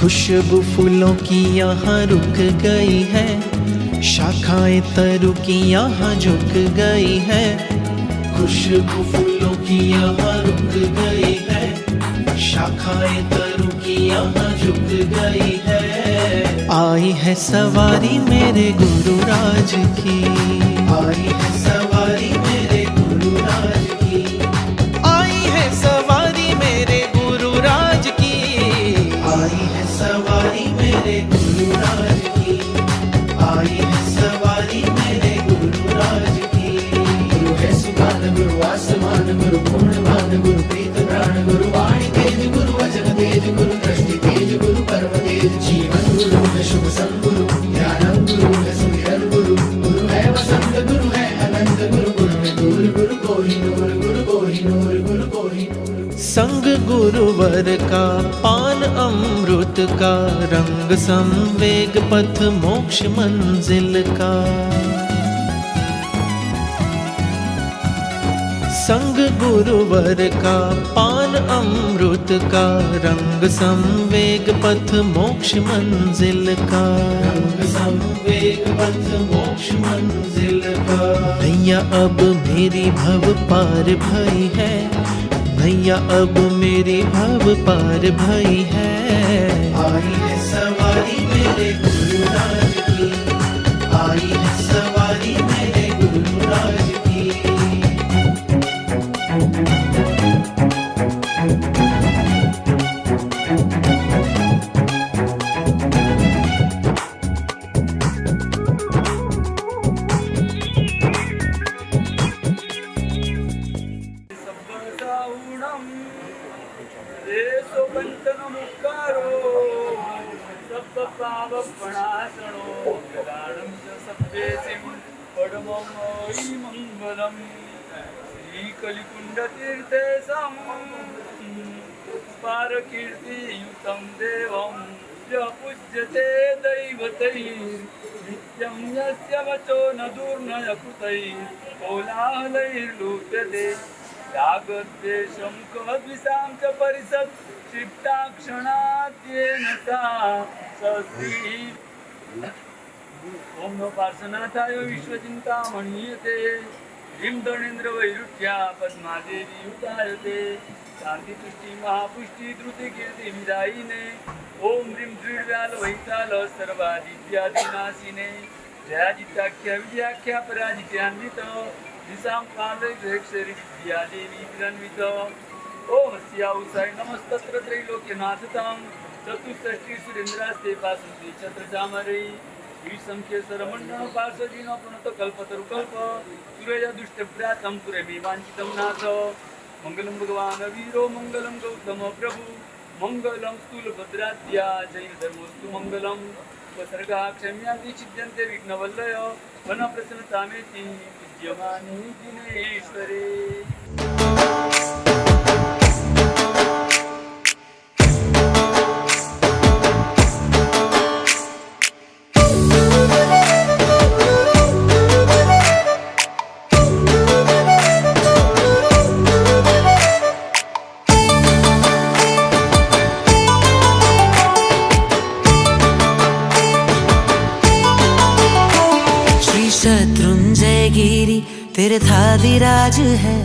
खुशबू फूलों की यहाँ रुक गई है, शाखाएं तरु की यहाँ झुक गई है। खुशबू फूलों की यहाँ रुक गई है, शाखाएं तरु की यहाँ झुक गई है। आई है सवारी मेरे गुरुराज की, आई है सवारी मेरे गुरुराज की, आई है सवारी मेरे गुरुराज की, आई है सवारी मेरे गुरुराज की, आई है सवारी मेरे गुरुराज की। गुरु है सुभान गुरु आसमान गुरु पूर्णवान गुरु प्रीत प्राण गुरु वाणी तेज गुरु वचन तेज गुरु दृष्टि तेज गुरु कर्म तेज। जीवन गुरु है शुभ संगुरु ज्ञानम गुरु है सुमिरन गुरु। गुरु है वसंत गुरु है अनंत गुरु। गुरु में दूर गुरु कोहिनूर गुरु कोहिनूर गुरु कोहिनूर। संग गुरुवर का पान अमृत का, रंग संवेग पथ मोक्ष मंजिल का। संग गुरुवर का पान अमृत का, रंग संवेग पथ मोक्ष मंजिल का, रंग संवेग पथ मोक्ष मंजिल का। नैया अब मेरी भव पार भई है, नैया अब मेरी भव पार भई है। आई है सवारी मेरे गुरुराज की, आई है सवारी मेरे गुरुराज की। श्रीकलिकुण्डतीर्थेशं पारकीर्तियुतं देवं य पूज्यते दैवतैर्नित्यं यस्य वचो न दुर्नयकृतैः कोलाहलैर्लुप्यते। त्यागद्वेषं कद्विषां च परिषत् क्षिप्ताक्षणाद्येन सा सस्त्री। ओम नमो पार्श्वनाथाय विश्वचिन्तामणीयते। ह्रीं धनेन्द्र वैरुध्या पद्मादेवी युतायते। शांति पुष्टि महापुष्टि द्रुति कीर्ति विदायिने। ओम ह्रीं दृढव्याल वैताल सर्वादिव्याधिनाशिने। जयाजिताख्या विद्याख्या पराजित्यान्वित दिशां कालक्षरि विद्यादेवी विरन्वित। ओम स्याउसाय नमस्तत्र त्रैलोक्यनाथतां चतुष्षष्टि सुरेन्द्रास्ते पासन्ति छत्रचामरै। विसंख्येश्वर मंडल पार्श्वजीन प्रणत कल्पतरुकल्प सूर्य दुष्टभ्रातं पुरमे वाञ्छितं नाथ। मंगलम भगवान वीरो मंगलम गौतम प्रभु मंगलम स्थूलभद्राद्या जैन धर्मस्तु मंगलम। उपसर्गा क्षम्यांति छिद्यन्ते विघ्नवल्लय वन प्रसन्नतामेति विद्यमाने दिनेश्वरे। शत्रुंजय गिरी तीर्थादिराज है,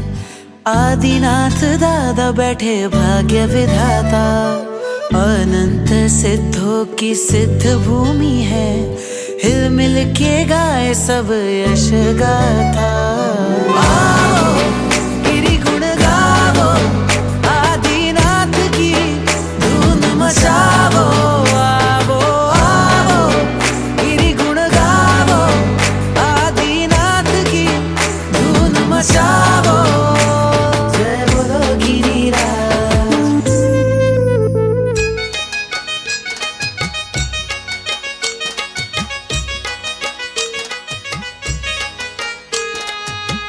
आदिनाथ दादा बैठे भाग्य विधाता। अनंत सिद्धों की सिद्ध भूमि है, हिल मिल के गाए सब यश गाथा। आओ गिरी गुण गावो, आदिनाथ की धूम मचावो। जय बोलो गिरिराज।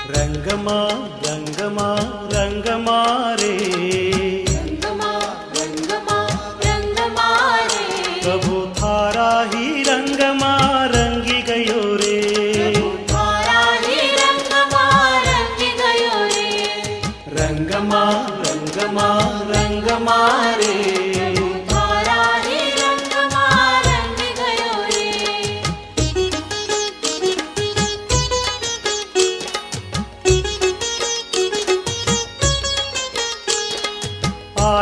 रंगमा रंगमा रंगमा रे, रंगमा रंगमा रंगमा रे। प्रभु थारा ही रंगमा रंगी गयो रे। थारा ही रंगमा रंगी गयो रे। रंगमा रंगमा रंगमा रे, थारा ही रंग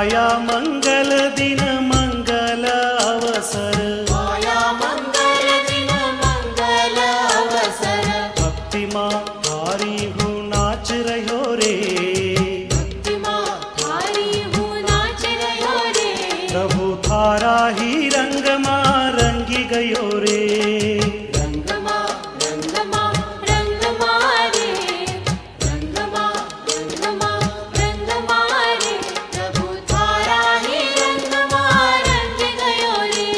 आया मंगल दिन मंगल अवसर, आया मंगल दिन मंगल अवसर, भक्ति माँ थारी हूँ नाच रह्यो रे, भक्ति माँ थारी हूँ नाच रह्यो रे, प्रभु थारा ही रंग माँ रंगी गयो रे। रंग माँ रे, रंग माँ रे, प्रभु थारा ही रंग माँ रंग गयो रे।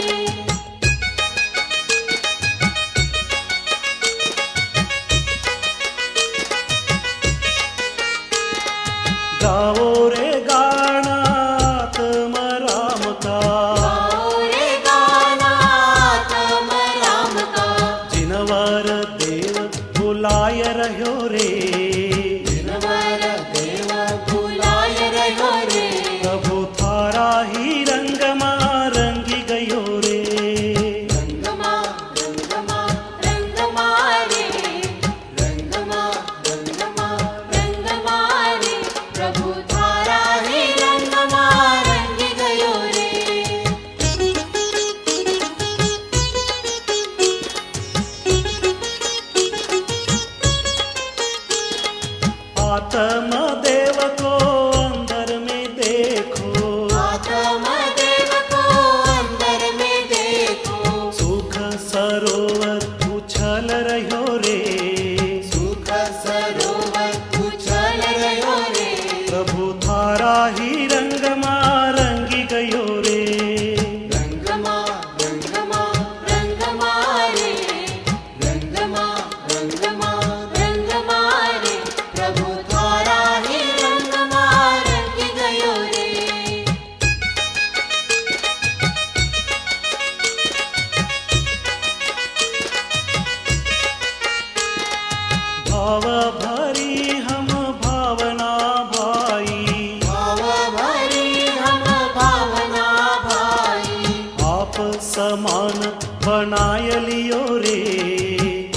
गाओ रे गाना तम राम का, गाओ रे गाना तम राम का, जिनवर देव बुलाय रह्यो रे, जिनवर देव बुलाय रह्यो रे, प्रभु थारा ही रंग माँ रंगी गयो रे। रंग माँ रे, रंग माँ रे, प्रभु थारा ही रंग माँ रंग गयो रे। आत्म देव को अंदर में देखो, आत्म देव को अंदर में देखो, सुख सरोवर उछल रह्यो रे, सुख सरोवर उछल रह्यो रे, प्रभु थारा ही रंग माँ रंगी गयो रे। रंग माँ रे, रंग माँ रे, प्रभु थारा ही रंग माँ रंग गयो रे। भाव भरी हम भावना भाई, भाव भरी हम भावना भाई, आप समान बनाय लियो रे,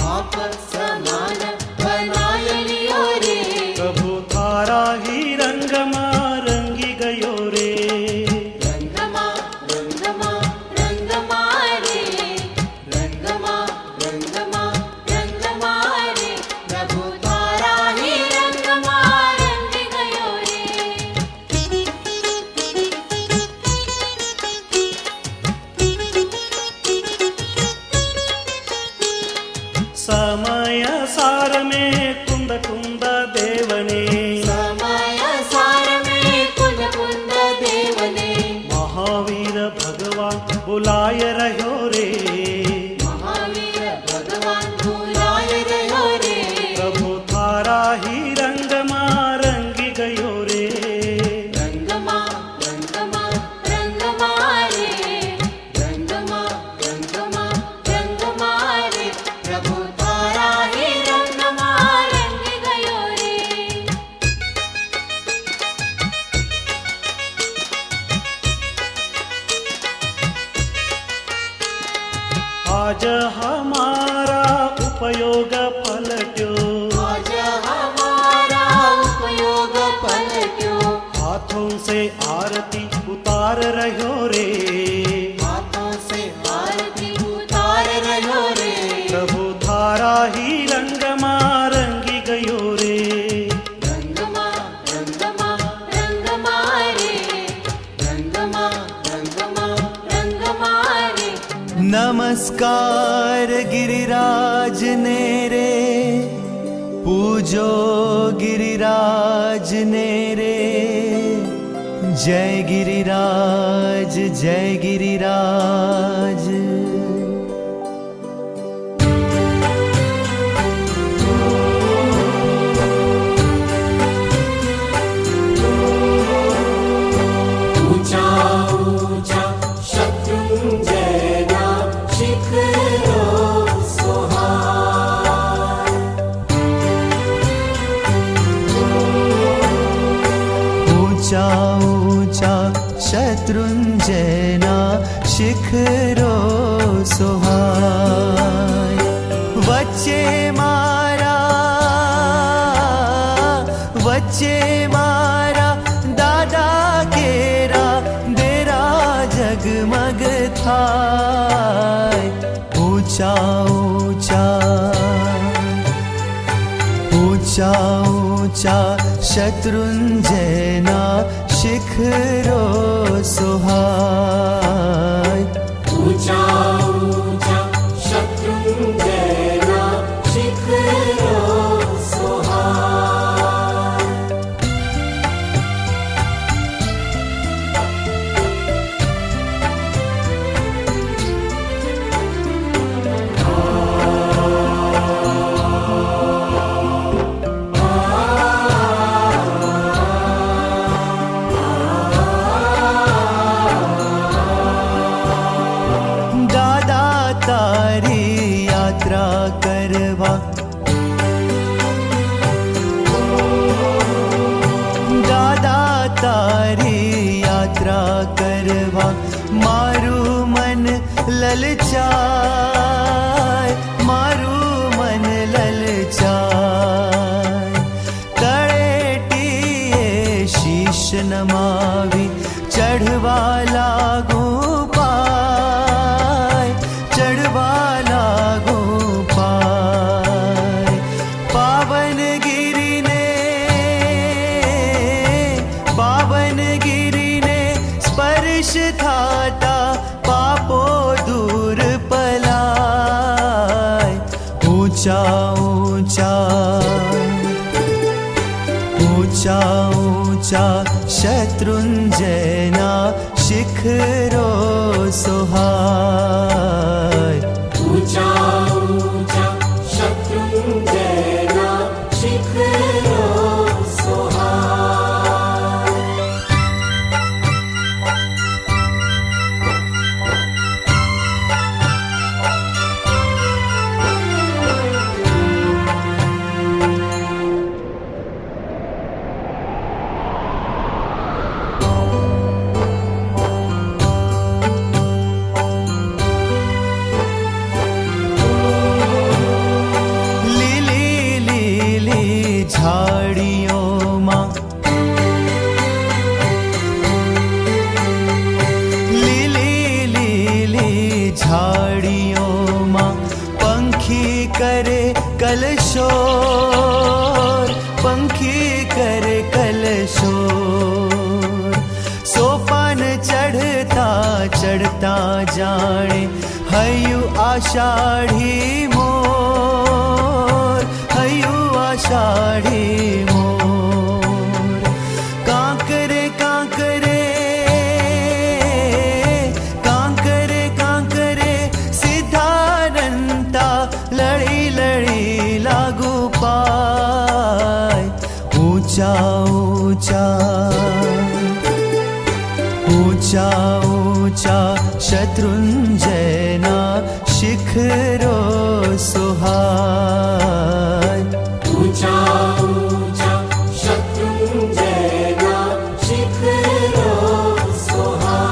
आप समान बनाय लियो रे, प्रभु थारा ही रंग माँ रंगी गयो रे। रंग माँ रे, रंग माँ रे, प्रभु थारा ही रंग माँ रंग गयो रे। समय सार में कुंद कुंद देवने, समय सार में कुंद कुंद देवने, महावीर भगवान बुलाय रह्यो रे, महावीर भगवान बुलाय रह्यो रे, प्रभु थारा ही रंग माँ रंगी गयो रे। रंग माँ रे, रंग माँ रे, प्रभु थारा ही रंग माँ रंग गयो रे। आज हमारा उपयोग पलट्यो, आज हमारा उपयोग पलट्यो, हाथों से आरती उतार रह्यो रे, हाथों से आरती उतार रह्यो रे, प्रभु थारा ही रंग माँ रंगी गयो रे। रंग माँ रे, रंग माँ रे, नमस्कार गिरिराज ने रे, पूजो गिरिराज ने रे, जय गिरिराज जय गिरिराज। ऊंचा ऊंचा शत्रुंजय नाम शिखरो सोहाय। ऊंचा ऊंचा शत्रुंजयना शिखरो सोहाय। वच्चे मारा दादा केरा देखाय ऊंचा ऊंचा ऊंचा ऊंचा शत्रुंजयना शिखरो सोहाय ऊंचा ऊंचा शत्रुंजयना शिखरो सोहाय दादा तारी यात्रा करवा दादा तारी यात्रा करवा मारू मन ललचाय मारू मन ललचाय तळेटीए शीश नमावी चढ़वा लागू पाय चढ़वा लागू पाय पावन गिरीने स्पर्श थाता पापो दूर पलाय ऊंचा ऊंचा ऊंचा ऊंचा शत्रुंजयना शिखरो सोहाय ऊंचा ऊंचा शत्रुंजयना शिखरो सोहाय झाड़ियों मां लीली लीली झाड़ियों मां पंखी करे कलशोर पंखी करे कलशोर सोपान चढ़ता चढ़ता जाने हयु आषाढ़ी मोर हयु आषाढ़ी मोर कांकरे कांकरे कांकरे कांकरे सिद्धारंता लड़ी लड़ी लागू पाय ऊंचा ऊंचा ऊंचा ऊंचा शत्रुंजयना शिखरो सोहाय ऊंचा ऊंचा शत्रुंजयना शिखरो सोहाय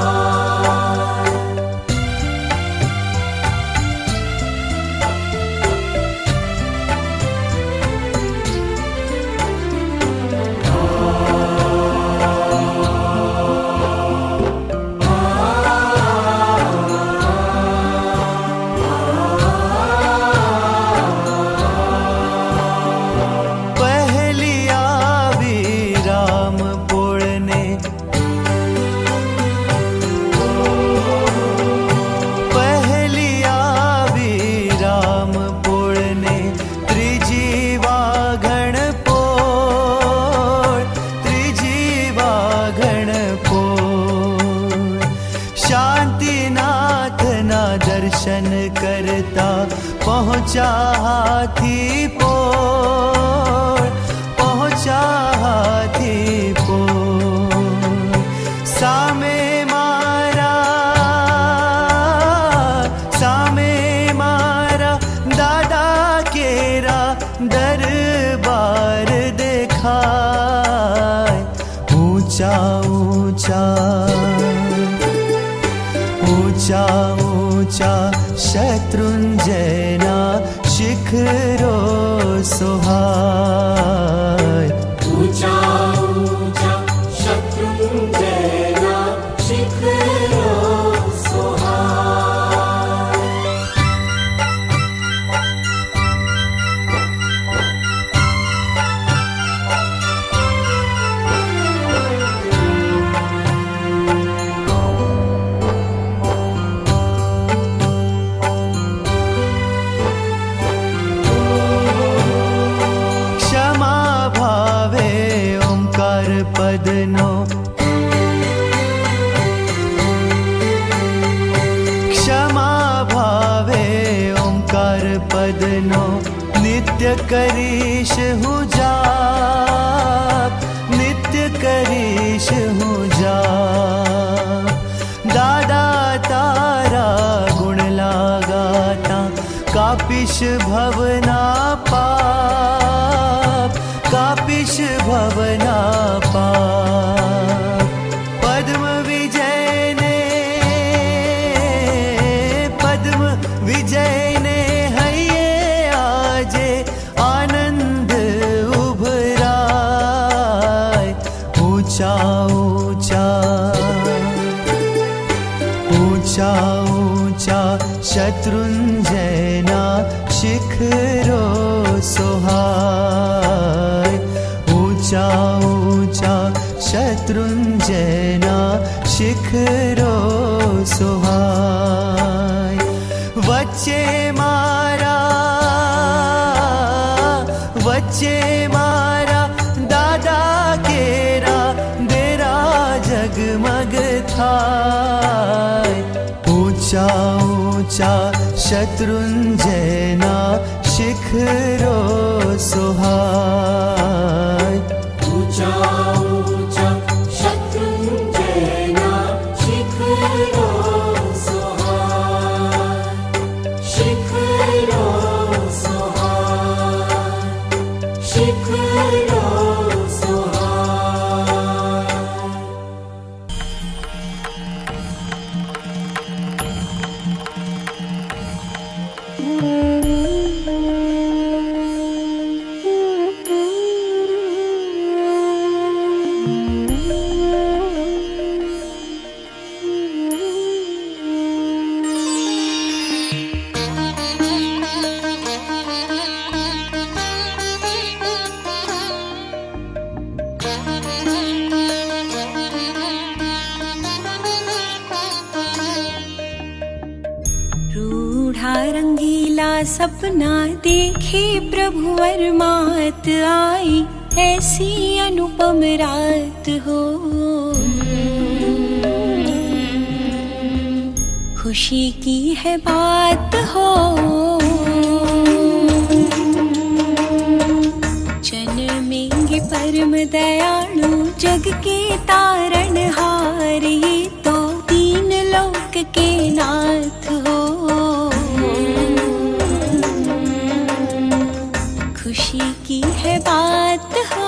दर्शन करता पहुँचा हाथी पोर पहुँचा हाथी पोर सामे मारा दादा केरा दरबार देखाय ऊंचा ऊंचा ऊंचा ऊंचा शत्रुंजयना शिखरो सोहाय ऊंचा ऊंचा शत्रुंजयना शिखरो सोहाय पदनो क्षमा भावे ओंकार पदनो नित्य करीश हूँ जाप, नित्य करीश हूँ जाप। दादा तारा गुण लगाता कापिश भवना पाप, कापिश भवना पाप। पद्म विजय ने, पद्म विजय ने हये आजे आनंद उभराय। ऊंचा ऊंचा ऊंचा ऊंचा शत्रुंजयना शिखरो सोहाय। ऊंचा ऊंचा शत्रुंजयना शिखरो सोहाय। वच्चे मारा, वच्चे मारा दादा केरा देरा जगमग थाय। ऊंचा ऊंचा शत्रुंजयना शिखरो सोहाय। ऊंचा ऊंचा शत्रुंजयना शिखरो सोहाय, शिखरो सोहाय, शिखरो सोहाय। रूढ़ा रंगीला सपना देखे प्रभु वरमात आई, ऐसी अनुपम रात हो। खुशी की है बात हो, जन्मेंगे परम दयालु जग के तारणहार, ये तो तीन लोक के नाथ हो। खुशी की है बात हो।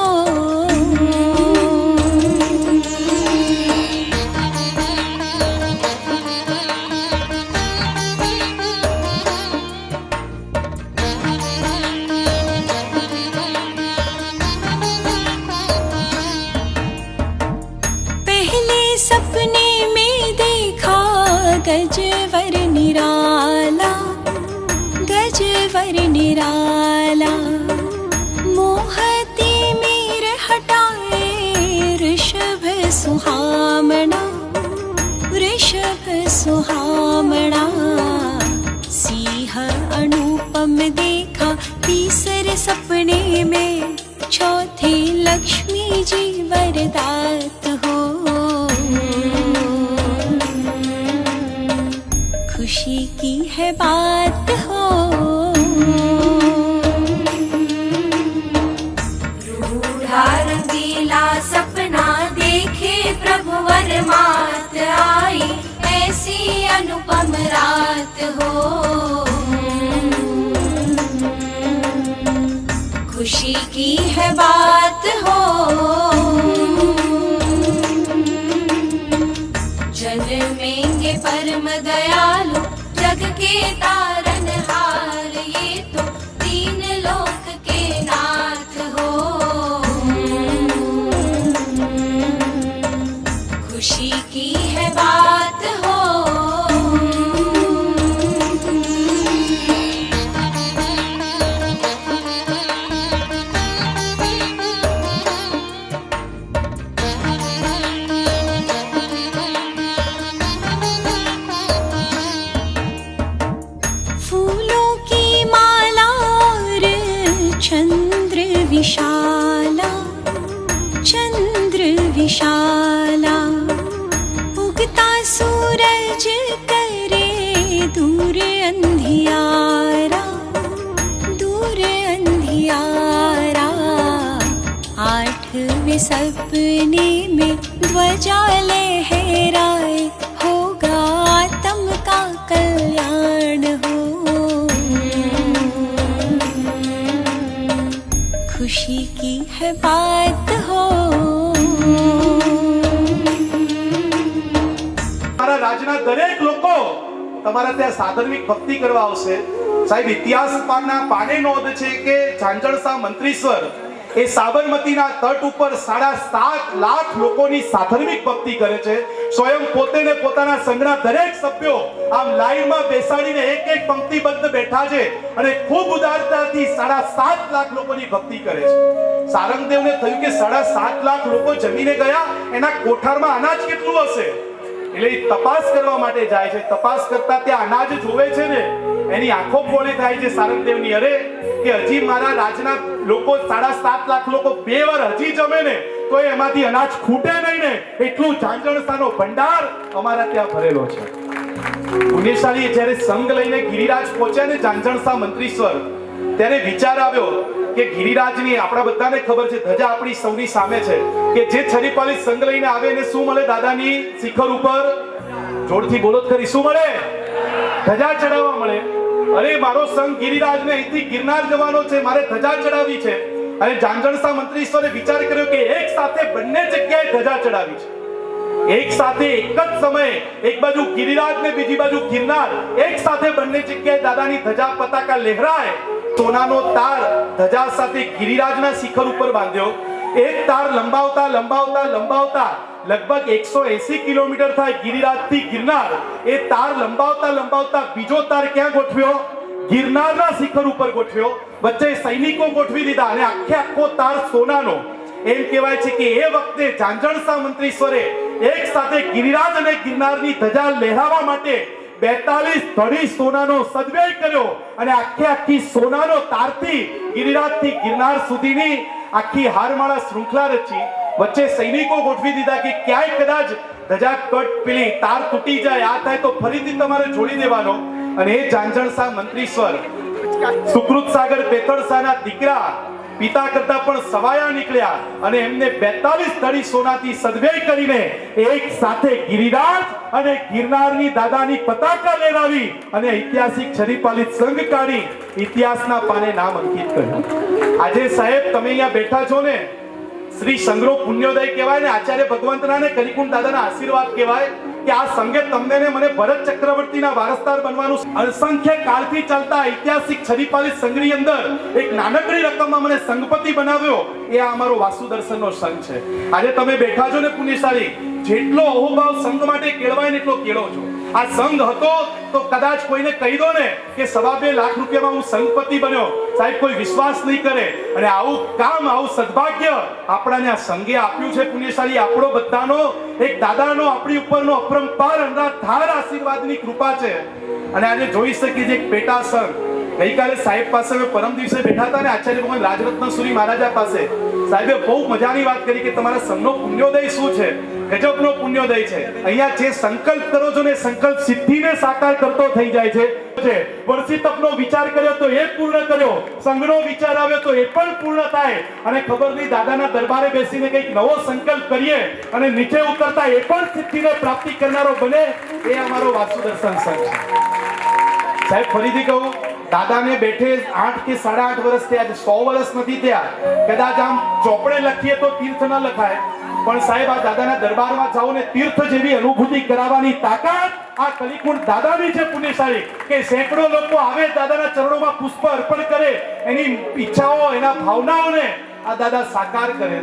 पहले सपने में देखा गजवर निराला, गजवर निराला। मोहती मीर हटाए ऋषभ सुहामणा, ऋषभ सुहामणा। सिंह अनुपम देखा तीसरे सपने में, चौथे लक्ष्मी जी वरदात हो। खुशी की है बात हो। रूढ़ा रंगीला सपना देखे प्रभु वरमात आई, ऐसी अनुपम रात हो। खुशी की है बात हो। जन्मेंगे परम दयालु जग के तारणहार, ये तो तीन लोक के नाथ हो। खुशी की है बात हो। चंद्र विशाला, चंद्र चंद्र विशाला उगता सूरज करे दूर अंधियारा, दूर अंधियारा। आठवें सपने में ध्वजा लहराए, होगा आत्म का कल्याण हो। खुशी की है बात हो। તમારા રાજના દરેક લોકો તમારા ત્યાં સાધર્મિક ભક્તિ કરવા આવશે. સાહેબ ઇતિહાસના પાને નોંધ છે કે ઝાંઝણસા મંત્રીશ્વર એ સાબરમતીના તટ ઉપર 7.5 લાખ લોકોની સાધર્મિક ભક્તિ કરે છે. સ્વયં પોતે ને પોતાના સંઘના દરેક સભ્યો આમ લાઈનમાં બેસાડીને એક એક પંક્તિબદ્ધ બેઠા છે અને ખૂબ ઉદારતાથી 7.5 લાખ લોકોની ભક્તિ કરે છે. સારંગદેવને થયું કે 7.5 લાખ લોકો જમીને ગયા, એના કોઠારમાં અનાજ કેટલું હશે? એટલે તપાસ કરવા માટે જાય છે. તપાસ કરતા ત્યાં અનાજ જોવે છે ને, એની આંખો ફોડી થાય છે સારંગદેવની. અરે કે હજી મારા રાજના લોકો 7.5 લાખ લોકો 2 વાર હજી જમે ને તો એમાંથી અનાજ ખૂટે નહીં ને, એટલું ઝાંઝણસાનો ભંડાર અમારા ત્યાં ભરેલો છે. પુણ્યશાળી જ્યારે સંઘ લઈને ગિરિરાજ પહોંચ્યા ને ઝાંઝણસા મંત્રીશ્વર, ત્યારે વિચાર આવ્યો કે ગિરિરાજની આપણા બધાને ખબર છે ધજા આપણી સૌની સામે છે કે જે છરીપાલી સંઘ લઈને આવે એને શું મળે? દાદાની શિખર ઉપર જોરથી બોલો ખરી, શું મળે? ધજા ચડાવવા મળે. અરે મારો સંઘ ગિરિરાજને અહીંથી ગિરનાર જવાનો છે, મારે ધજા ચડાવવી છે. અને ઝાંઝણસા મંત્રીશ્વરે વિચાર કર્યો કે એક સાથે બંને જગ્યાએ ધજા ચડાવી છે. એક સાથે એક જ સમયે એક બાજુ ગિરિરાજ ને બીજી બાજુ ગિરનાર, એક સાથે બંને જગ્યાએ દાદાની ધજા પતાકા લહેરાય. સોનાનો તાર ધજા સાથે ગિરિરાજના શિખર ઉપર બાંધ્યો. એક તાર લંબાવતા લંબાવતા લંબાવતા લગભગ 180 કિલોમીટર થાય ગિરિરાજથી ગિરનાર. એ તાર લંબાવતા લંબાવતા બીજો તાર ક્યાં ગોઠવ્યો? ગિરનારના શિખર ઉપર ગોઠવ્યો. વચ્ચે સૈનિકો ગોઠવી દીધા અને આખો તાર સોનાનો. એમ કહેવાય છે કે એ વખતે ઝાંઝણસા મંત્રીશ્વરે એક સાથે ગિરિરાજ અને ગિરનારની ધજા લહેરાવવા માટે 42 ધડી સોનાનો સદવ્યય કર્યો અને આખી સોનાનો તારથી ગિરિરાજથી ગિરનાર સુધીની આખી હારમાળા શૃંખલા રચી. વચ્ચે સૈનિકો ગોઠવી દીધા કે ક્યાંય કદાચ ધજા કટ પેલી તાર તૂટી જાય, આ થાય તો ફરીથી તમારે જોડી દેવાનો. અને એ ઝાંઝણસા મંત્રીશ્વર સુકૃત સાગર બેતળસાના દીકરા, પિતા કરતા પણ સવાયા નીકળ્યા અને એમને 42 ધડી સોનાથી સદવ્યય કરીને એક સાથે ગિરિરાજ અને ગિરનારની દાદાની પતાકા લહેરાવી અને ઐતિહાસિક છરીપાલિત સંઘ કાઢી ઇતિહાસના પાને નામ અંકિત કર્યું. આજે સાહેબ તમે અહીંયા બેઠા છો ને, શ્રી સંગ્રહ પુણ્યોદય કહેવાય ને આચાર્ય ભગવંતના ને કલિકુંડ દાદાના આશીર્વાદ કહેવાય કે આ સંઘે તમને ને મને ભરત ચક્રવર્તીના વારસદાર બનવાનું અસંખ્ય કાળથી ચાલતા ઐતિહાસિક છરીપાલિત સંઘની અંદર એક નાનકડી રકમમાં મને સંઘપતિ બનાવ્યો. એ આ અમારો વાસુદર્શનનો સંઘ છે. આજે તમે બેઠા છો ને પુણ્યશાળી, જેટલો અહોભાવ સંઘ માટે કેળવાય ને એટલો કેળવો છો. આ સંઘ હતો તો કદાચ કોઈને કહી દો ને કે 2.5 લાખ રૂપિયામાં હું સંઘપતિ બન્યો, સાહેબ કોઈ વિશ્વાસ નહીં કરે. અને આવું કામ, આવું સદભાગ્ય આપણાને આ સંઘે આપ્યું છે. પુણ્યશાળી આપણો બધાનો એક દાદાનો આપણી ઉપરનો અપરંપાર અનરાધાર આશીર્વાદની કૃપા છે. અને આજે જોઈ શકીએ છીએ એક પેટા સંઘ. ગઈકાલે સાહેબ પાસે અમે પરમ દિવસે બેઠા હતા ને આચાર્ય ભગવાન રાજરત્ન સુરી મહારાજા પાસે, સાહેબે બહુ મજાની વાત કરી કે તમારા સંઘનો પુણ્યોદય શું છે. ગજબનો પુણ્યોદય છે. અહીંયા જે સંકલ્પ કરો છો ને સંકલ્પ સિદ્ધિને સાકાર કરતો થઈ જાય છે. વર્ષી તપનો વિચાર કર્યો તો એ પૂર્ણ કર્યો, સંઘનો વિચાર આવ્યો તો એ પણ પૂર્ણ થાય. અને ખબર નહીં દાદાના દરબારે બેસીને કંઈક નવો સંકલ્પ કરીએ અને નીચે ઉતરતા એ પણ સિદ્ધિને પ્રાપ્તિ કરનારો બને, એ અમારો વાસુદર્શન સંઘ છે. સાહેબ ફરીથી કહું, દાદાને બેઠે 8 કે 8.5 વર્ષ થયા, 100 વર્ષ નથી થયા. કદાચ આમ ચોપડે લખીએ તો તીર્થ ન લખાય, પણ સાહેબ આ દાદાના દરબારમાં જાઓ ને તીર્થ જેવી અનુભૂતિ કરાવવાની તાકાત આ કલિકુંડ દાદાની છે. પુણ્યશાળી કે સેંકડો લોકો આવે દાદાના ચરણોમાં પુષ્પ અર્પણ કરે, એની ઈચ્છાઓ, એના ભાવનાઓને આ દાદા સાકાર કરે.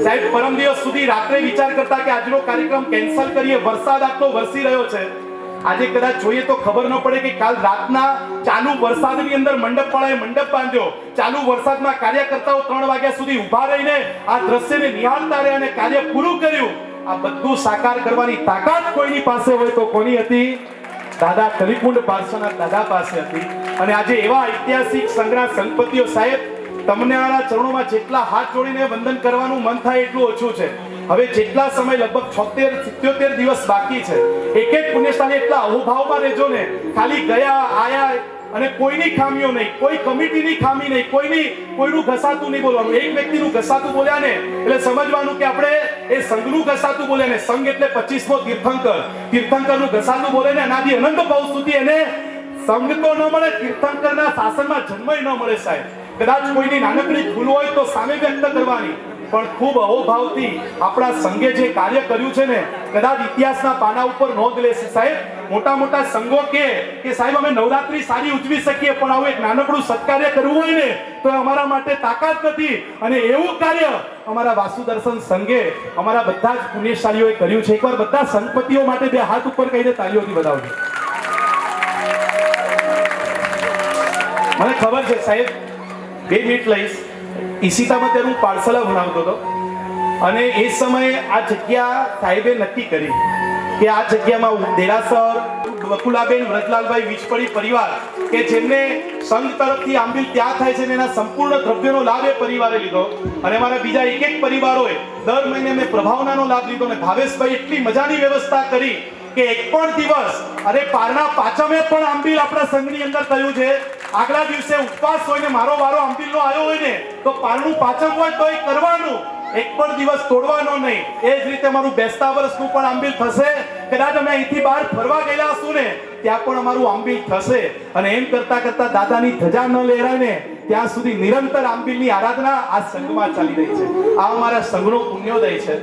સાહેબ પરમ દિવસ સુધી રાત્રે વિચાર કરતા કે આજનો કાર્યક્રમ કેન્સલ કરીએ, વરસાદ આટલો વરસી રહ્યો છે. આજે કદાચ જોઈએ તો ખબર ન પડે કે કાલ રાતના ચાલુ વરસાદની અંદર મંડપવાળાએ મંડપ બાંધ્યો. ચાલુ વરસાદમાં કાર્યકર્તાઓ 3 વાગ્યા સુધી ઊભા રહીને આ દ્રશ્યને નિહાળતા રહ્યા અને કાર્ય પૂરું કર્યું. આ બધું સાકાર કરવાની તાકાત કોઈની પાસે હોય તો કોની હતી? દાદા કલિકુંડ પાર્ષદના દાદા પાસે હતી. અને આજે એવા ઐતિહાસિક સંઘના સંપત્તિઓ, સાહેબ તમને આના ચરણોમાં જેટલા હાથ જોડીને વંદન કરવાનું મન થાય એટલું ઓછું છે. હવે જેટલા સમય લગભગ 76-77 દિવસ બાકી છે, એક એક પુણ્યસ્થાને એટલા અહોભાવમાં રહેજો ને, ખાલી ગયા આયા અને કોઈની ખામીઓ નહીં, કોઈ કમિટીની ખામી નહીં, કોઈનું ઘસાતું નહીં બોલવાનું. એક વ્યક્તિનું ઘસાતું બોલ્યા ને એટલે સમજવાનું કે આપણે એ સંઘનું ઘસાતું બોલે ને, સંઘ એટલે 25મો તીર્થંકરનું ઘસાતું બોલે ને, અનાદિ અનંત ભાવ સુધી એને સંઘ તો ન મળે, તીર્થંકરના શાસનમાં જન્મય ન મળે સાહેબ. કદાચ કોઈની નાનકડી ભૂલ હોય તો સામે વ્યક્ત કરવાની, પણ ખૂબ અહોભાવથી આપણા સંઘે જે કાર્ય કર્યું છે ને, કદાચ ઇતિહાસના પાના ઉપર નોંધ લેશે સાહેબ. મોટા મોટા સંઘો કે સાહેબ અમે નવરાત્રી સારી ઉજવી શકીએ, પણ આવું એક નાનકડું સત્કાર્ય કરવું હોય ને તો અમારા માટે તાકાત નથી. અને એવું કાર્ય અમારા વાસુદર્શન સંઘે, અમારા બધા જ પુણ્યશાળીઓએ કર્યું છે. એકવાર બધા સંપત્તિઓ માટે બે હાથ ઉપર કહીને તાળીઓથી બધાવજો. મને ખબર છે સાહેબ, 2 મિનિટ લઈશ. ઈશિતામાં ત્યારે હું પાઠશાળા ભણાવતો હતો અને એ સમયે આ જગ્યા સાહેબે નક્કી કરી કે આ જગ્યામાં દેરાસર બકુલાબેન વ્રજલાલભાઈ વીજપડી પરિવાર કે જેમને સંઘ તરફથી આંબિલ ત્યાં થાય છે, એના સંપૂર્ણ દ્રવ્યનો લાભ એ પરિવારે લીધો. અને મારા બીજા એક પરિવારોએ દર મહિને મેં પ્રભાવનાનો લાભ લીધો. અને ભાવેશભાઈ એટલી મજાની વ્યવસ્થા કરી કે એક પણ દિવસ, અરે પારના પાચમે પણ આંબિલ આપણા સંઘની અંદર થયું છે. આગલા દિવસે ઉપવાસ હોય ને મારો વારો આંબિલનો આવ્યો હોય ને તો પારણું પાચમ હોય તો એ કરવાનું, એક પણ દિવસ તોડવાનો નહીં. એ જ રીતે અમારું બેસતા વર્ષનું પણ આંબિલ થશે. કદાચ અમે અહીંથી બહાર ફરવા ગયેલા હશું ને ત્યાં પણ અમારું આંબિલ થશે. અને એમ કરતા કરતા દાદાની ધજા ન લહેરાય ને ત્યાં સુધી નિરંતર આંબિલની આરાધના આ સંઘમાં ચાલી રહી છે. આ અમારા સંઘનો પુણ્યોદય છે.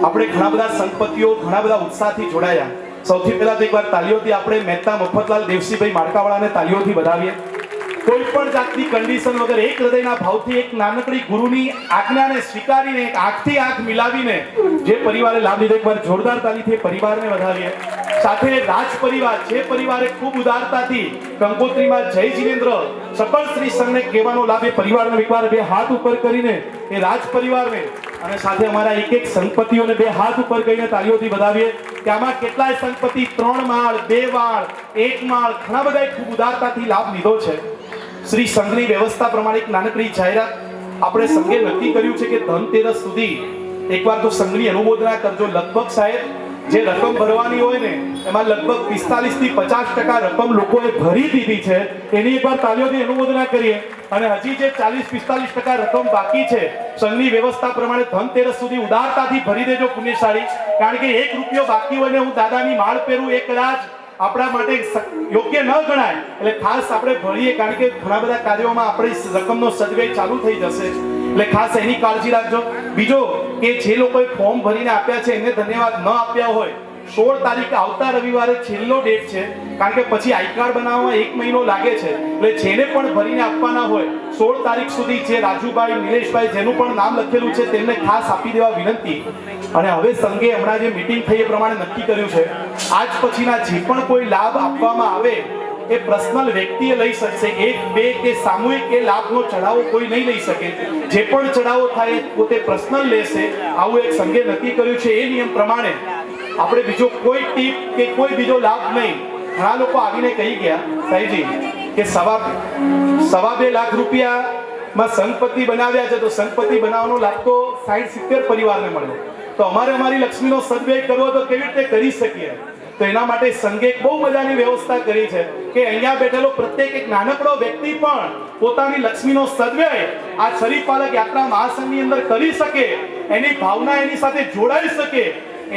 આપણે ઘણા બધા સંપત્તિઓ, ઘણા બધા ઉત્સાહથી જોડાયા. સૌથી પહેલા તો એકવાર તાલીઓથી આપણે મહેતા મફતલાલ દેવસીભાઈ માળકાવાળાને તાલીઓથી વધાવીએ. કોઈ પણ જાતની કન્ડિશન વગર એક હૃદયના ભાવથી એક નાનકડી ગુરુની આજ્ઞાને સ્વીકારીને એક આંખથી આંખ મિલાવીને જે પરિવારે લાભ લીધો, એકવાર જોરદાર તાલીથી પરિવારને વધાવીએ. સાથે રાજ પરિવાર, જે પરિવારે ખૂબ ઉદારતાથી કંકોત્રીમાં જય જિનેન્દ્ર સકળ શ્રી સંઘને કહેવાનો લાભ એ પરિવારને એકવાર બે હાથ ઉપર કરીને એ રાજ પરિવારને, અને સાથે અમારા એક સંપત્તિઓને બે હાથ ઉપર કરીને તાલીઓથી વધાવીએ કે આમાં કેટલાય સંપત્તિ 3 માળ 2 માળ 1 માળ ઘણા બધાએ ખૂબ ઉદારતાથી લાભ લીધો છે. શ્રી સંઘની વ્યવસ્થા પ્રમાણે એક નાનકડી જાહેરાત આપણે સંઘે નક્કી કર્યું છે કે ધનતેરસ સુધી એકવાર તો સંઘની અનુમોદના કરજો. લગભગ સાહેબ જે રકમ ભરવાની હોય ને એમાં લગભગ 45 થી 50% રકમ લોકોએ ભરી દીધી છે. એની એકવાર તાલીઓથી અનુમોદના કરીએ. અને હજી જે 40-45% રકમ બાકી છે સંઘની વ્યવસ્થા પ્રમાણે ધનતેરસ સુધી ઉદારતાથી ભરી દેજો પુણ્યશાળી. કારણ કે 1 રૂપિયો બાકી હોય ને હું દાદાની માળ પહેરું એ કદાચ આપણા માટે યોગ્ય ન ગણાય, એટલે ખાસ આપણે ભરીએ. કારણ કે ઘણા બધા કાર્યોમાં આપણી રકમનો સદવ્યય ચાલુ થઈ જશે, એટલે ખાસ એની કાળજી રાખજો. બીજો કે જે લોકોએ ફોર્મ ભરીને આપ્યા છે એને ધન્યવાદ. ન આપ્યા હોય 16 તારીખ આવતા રવિવારે છેલ્લો ડેટ છે. કારણ કે પછી આઈ કાર્ડ બનાવવામાં 1 મહિનો લાગે છે, એટલે જેને પણ ભરીને આપવાના હોય 16 તારીખ સુધી જે રાજુભાઈ, નિલેશભાઈ જેનું પણ નામ લખેલું છે તેમને ખાસ આપી દેવા વિનંતી. અને હવે સંઘે હમણાં જે મીટિંગ થઈ એ પ્રમાણે નક્કી કર્યું છે આજ પછીના જે પણ કોઈ લાભ આપવામાં આવે એ પર્સનલ વ્યક્તિએ લઈ શકશે. 1, 2 કે સામૂહિક એ લાભનો ચઢાવો કોઈ નહીં લઈ શકે. જે પણ ચઢાવો થાય પોતે પર્સનલ લેશે. આવું એક સંઘે નક્કી કર્યું છે. એ નિયમ પ્રમાણે આપણે બીજો કોઈ ટીપ કે કોઈ બીજો લાભ નહીં. ઘણા લોકો આવીને કહી ગયા સાહેબજી કે સવા 2 લાખ રૂપિયામાં સંપત્તિ બનાવ્યા છે, તો સંપત્તિ બનાવવાનો લાભ તો 60-70 પરિવારને મળ્યો, તો અમારી લક્ષ્મીનો સદવ્યય કરવો તો કેવી રીતે કરી શકીએ? તો એના માટે સંઘે બહુ મજાની વ્યવસ્થા કરી છે કે અહીંયા બેઠેલો પ્રત્યેક એક નાનકડો વ્યક્તિ પણ પોતાની લક્ષ્મીનો સદવ્યય આ શરીફપાલક યાત્રા મહાસંઘની અંદર કરી શકે, એની ભાવના એની સાથે જોડાઈ શકે.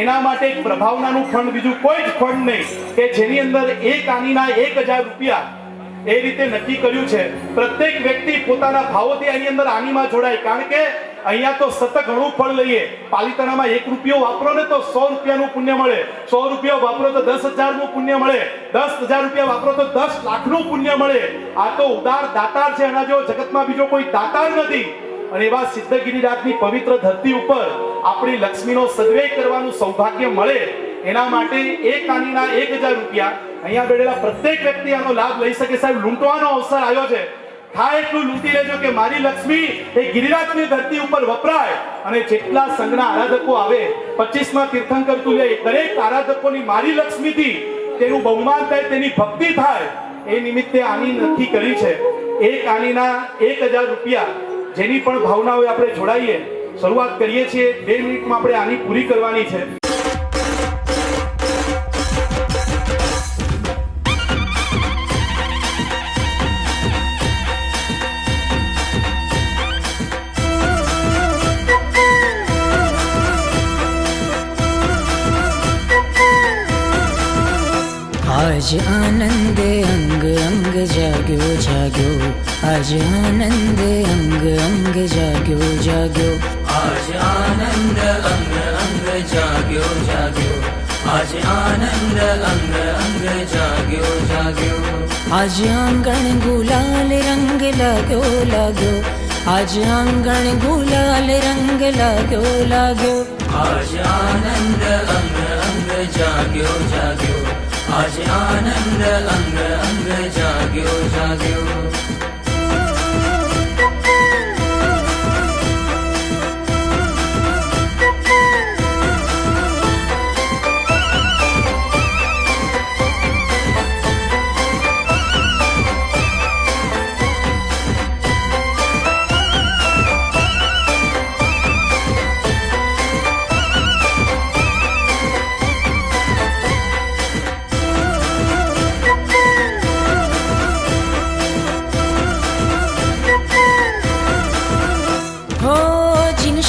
એના માટે એક પ્રભાવનાનું ફંડ, બીજું કોઈ જ ફંડ નહીં કે જેની અંદર એક આનીના 1000 રૂપિયા એ રીતે નક્કી કર્યું છે. પ્રત્યેક વ્યક્તિ પોતાના ભાવોથી આની અંદર આનીમાં જોડાય. કારણ કે અહીંયા તો સતત ઘણું ફળ લઈએ. પાલિતાણામાં 1 રૂપિયો વાપરો ને તો 100 રૂપિયાનું પુણ્ય મળે, 100 રૂપિયા વાપરો તો 10,000 નું પુણ્ય મળે, 10,000 રૂપિયા વાપરો તો 10 લાખનું પુણ્ય મળે. આ તો ઉદાર દાતાર છે. આના જેવો જગતમાં બીજો કોઈ દાતાર નથી. અને એવા સિદ્ધગિરિરાજની પવિત્ર ધરતી ઉપર આપણી લક્ષ્મીનો સદવ્યય કરવાનું સૌભાગ્ય મળે એના માટે એક આનીના 1000 રૂપિયા અહીંયા બેઠેલા પ્રત્યેક વ્યક્તિ આનો લાભ લઈ શકે. સાહેબ લૂંટવાનો અવસર આવ્યો છે, થાય એટલું લૂંટી લેજો કે મારી લક્ષ્મી એ ગિરિરાજની ધરતી ઉપર વપરાય. અને જેટલા સંઘના આરાધકો આવે 25માં તીર્થંકર તુલ્ય દરેક આરાધકોની મારી લક્ષ્મીથી તેનું બહુમાન થાય, તેની ભક્તિ થાય, એ નિમિત્તે આની નક્કી કરી છે. એક આનીના 1000 રૂપિયા જેની પણ ભાવના હોય આપણે જોડાઈએ. શરૂઆત કરીએ છીએ. 2 મિનિટમાં આપણે આની પૂરી કરવાની છે. आज आनंद अंग अंग जाग्यो जाग्यो, आज आनंद अंग अंग जाग्यो जाग्यो, आज आनंद अंग अंग जाग्यो जाग्यो, आज आनंद अंग अंग जाग्यो जाग्यो, आज आंगण गुलाल रंग लाग्यो लाग्यो, आज आंगण गुलाल रंग लाग्यो लाग्यो, आज आनंद अंग अंग जाग्यो जाग्यो, आज आनंद अंग अंग जाग्यो जाग्यो.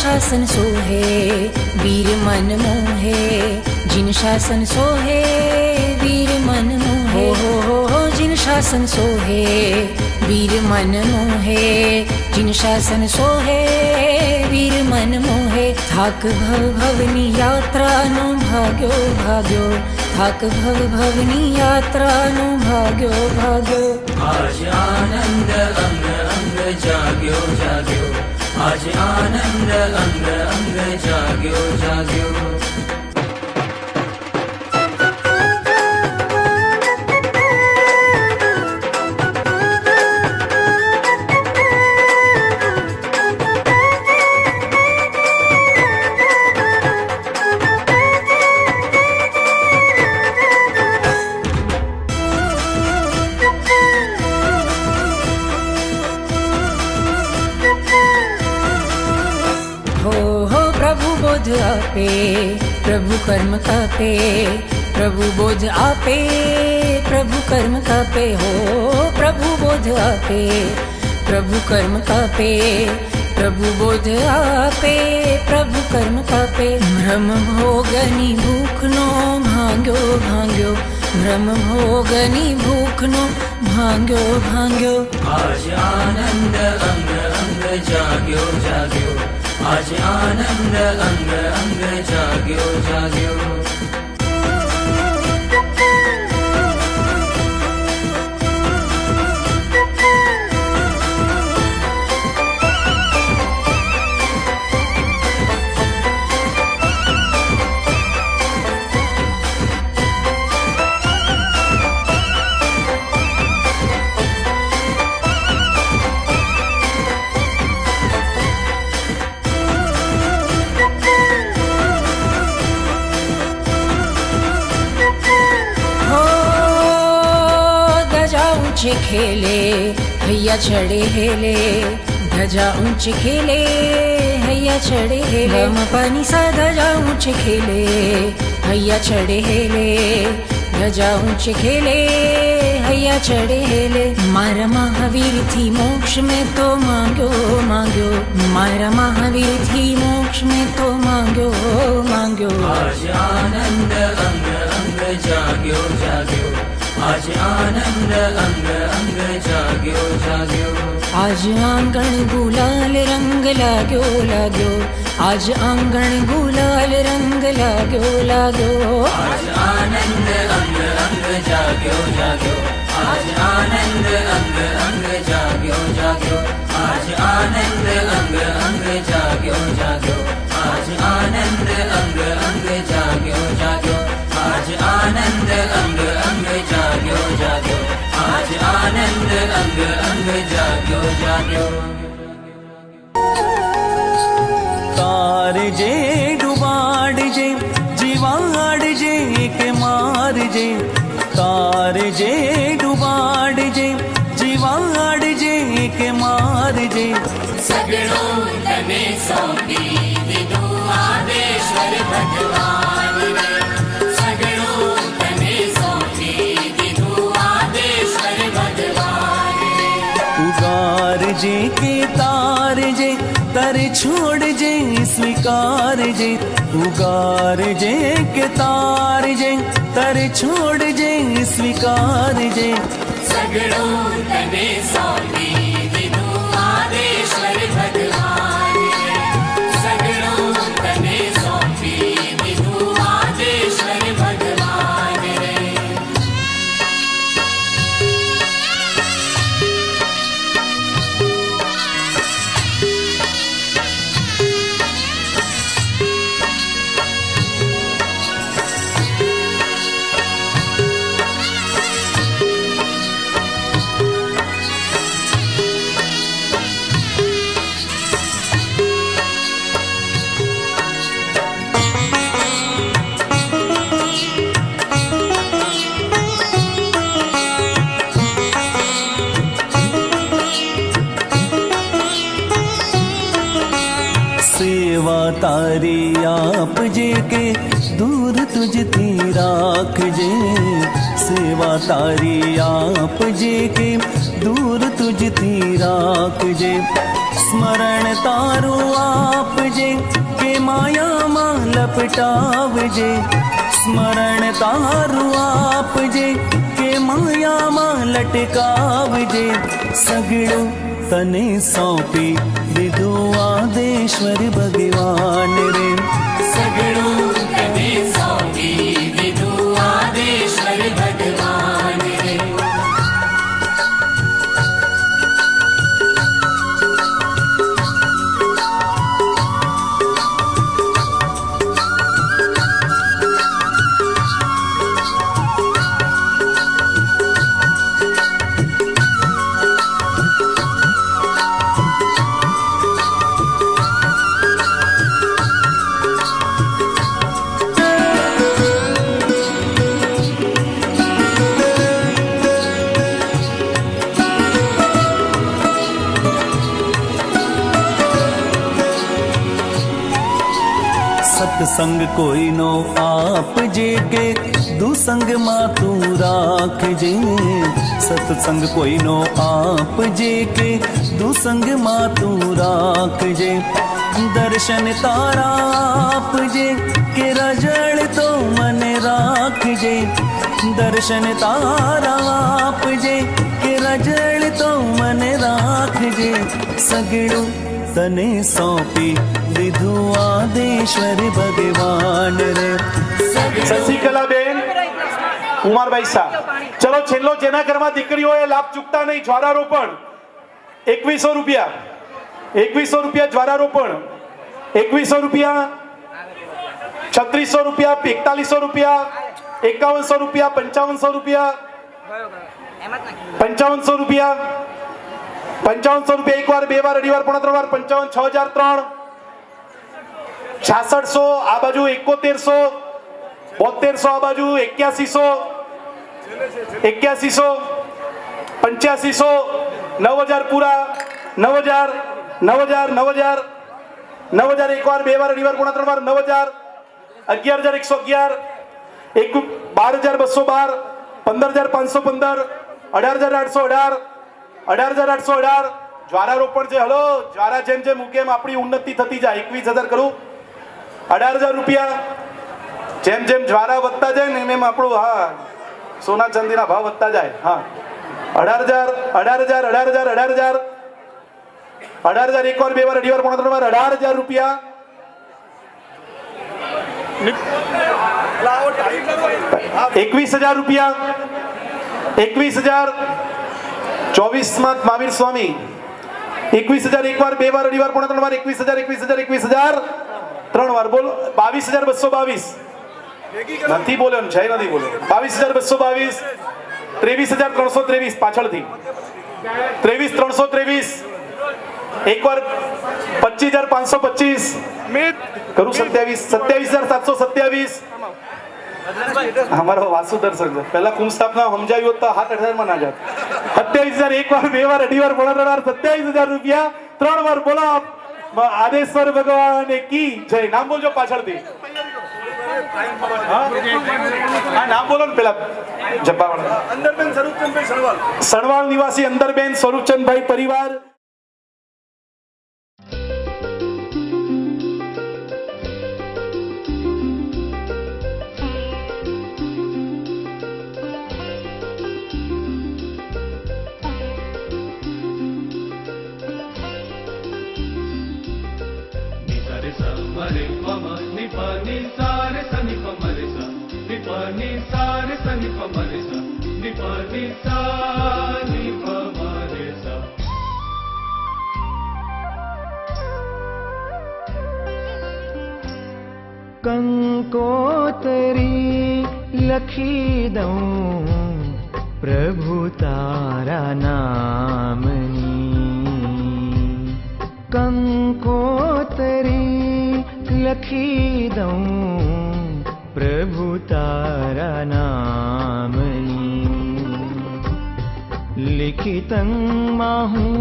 शासन सोहे वीर मन मोहे, जिन शासन सोहे वीर मन मोहे, हो जिन शासन सोहे वीर मन मोहे, जिन शासन सोहे वीर मन मोहे. थाक भव भवनी यात्रा नो भाग्यो भाग्यो, थाक भव भवनी यात्रा नो भाग्यो भाग्यो. आज आनंद अंग अंग जाग्यो जाग्यो, आज आनंद अंग अंग जाग्यो जाग्यो. बोध आपे प्रभु कर्म कापे, प्रभु बोध आपे प्रभु कर्म कापे, हो प्रभु बोध आपे प्रभु कर्म कापे, प्रभु बोध आपे प्रभु कर्म कापे. भ्रम भोगनी भूख नो भांग्यो भांग्यो, भ्रम भोगनी भूख नो भांग्यो भांग्यो. आज आनंद अंग अंग जाग्यो जाग्यो, आज आनंद अंग अंग जाग्यो जाग्यो. ऊंचे खेले हैया चढ़े हेले, ध्वजा ऊंचे खेले हैया चढ़े हेले, हम पानी सा ध्वजा ऊंचे खेले हैया चढ़े हेले, ध्वजा ऊंचे खेले हैया चढ़े हेले. मारा महावीर थी मोक्ष में तो मांग्यो मांग्यो, मारा महावीर थी मोक्ष में तो मांग्यो मांग्यो. आज आनंद अंग अंग जाग्यो जाग्यो, आज आनंद अंग अंग जाग्यो जाग्यो. आज आंगण गुलाल रंग लाग्यो लाग्यो, आज आंगण गुलाल रंग लाग्यो लाग्यो. आज आनंद अंग अंग जाग्यो जाग्यो, आज आनंद अंग अंग जाग्यो जाग्यो, आज आनंद अंग अंग जाग्यो जाग्यो, आज आनंद अंग अंग जाग्यो जाग्यो, आज आनंद अंग अंग जाग्यो जाग्यो, आज आनंद अंग अंग जाग्यो जाग्यो. तारजे डुबाडजे जीवाडजे के मारजे, तारजे डुबाडजे जीवाडजे के मारजे सगळो तने सौंपी दिधो आदेश्वर भगवान रे सगळो तने सौंपी दिधो आदेश्वर भगवान रे उगारजे के तारजे तर छोड़जे स्वीकारजे उगारजे के तारजे तर छोड़जे स्वीकारजे सगळो तने सौंपी दिधो आदेश्वर भगवान रे सगळो तने सौंपी दिधो आदेश्वर भगवान रे सेवा तारी आप जे के दूर तुझती राख जे सेवा तारी आप जे के दूर तुझती राख जे स्मरण तारो आप जे के माया मां लपटाव जे स्मरण तारो आप जे के माया मां लटकाव जे सगळो तने सौंपी दिधो आदेश्वर भगवान रे सगळो तने सौंपी दिधो आदेश्वर भगवान रे सत्संग कोई नो आप जे के दुसंग मा तू राख जे सत्संग कोई नो आप जे के दुसंग मा तू राख जे दर्शन तारा आप जे के रजड़ तो मन राख जे दर्शन तारा आप जे के रजड़ तो मन राख जे सगळो तने सौंपी दिधो आदेश्वर भगवान रे શશિકલાબેન કુમારભાઈ શાહ ચલો છેલ્લો જેના ઘરમાં દીકરીઓ એ લાભ ચૂકતા નહીં જ્વારારોપણ 2100 રૂપિયા 2100 રૂપિયા જ્વારારોપણ 2100 રૂપિયા 3600 રૂપિયા 4100 રૂપિયા 5100 રૂપિયા 5500 રૂપિયા 5500 રૂપિયા 5500 રૂપિયા એક વાર બે વાર અઢી વાર પોણા ત્રણ વાર 55 6003 6600 આ બાજુ 7100 7200 આ બાજુ 8100 8500 8500 9000 પૂરા 9000 9000 9000 9000 એક વાર બે વાર અઢી વાર પોણા ત્રણ વાર 9000 11111 12212 15515 18818 18818 જ્વારારોપણ છે હલો જ્વારા જેમ જેમ ઉકેમ આપણી ઉન્નતિ થતી જાય 21000 કરું 18000 રૂપિયા જેમ જેમ જ્વારા વધતા જાય ને એમ આપણું હા સોના ચાંદીના ભાવ વધતા જાય હા 18000 18000 18000 18000 18000 એક વાર બે વાર અઢી વાર પોણા ત્રણ વાર 18000 રૂપિયા 21000 રૂપિયા 21000 24 માં મહાવીર સ્વામી 21000 એક વાર બે વાર અઢી વાર પોણા ત્રણ વાર 21000 21000 ત્રણ વાર બોલો 22222 નથી બોલ્યો જય નથી બોલ્યો 22222 23323 પાછળથી 23323 એક વાર 25525 કરું 27 27727 અમારો વાસુ દર્શન છે. પહેલા કુંભ સ્થાપના સમજાવ્યું હોત તો 7,000 માં ના જાત. 27,000 એક વાર, 2 વાર, 2.5 વાર, 3 વાર 27,000 રૂપિયા 3 વાર. બોલો આદેશ્વર ભગવાન કી જય. નામ બોલજો પાછળથી. હા નામ બોલો ને પેલા જબ્બાવાળા. અંદરબેન સ્વરૂપચંદભાઈ સણવાલ, સણવાલ નિવાસી અંદરબેન સ્વરૂપચંદભાઈ પરિવાર. કંકોતરી લખી દઉં પ્રભુ તારા નામની. કંકોતરી લખી દઉં પ્રભુ તારા નામની. લિખિતમાં હું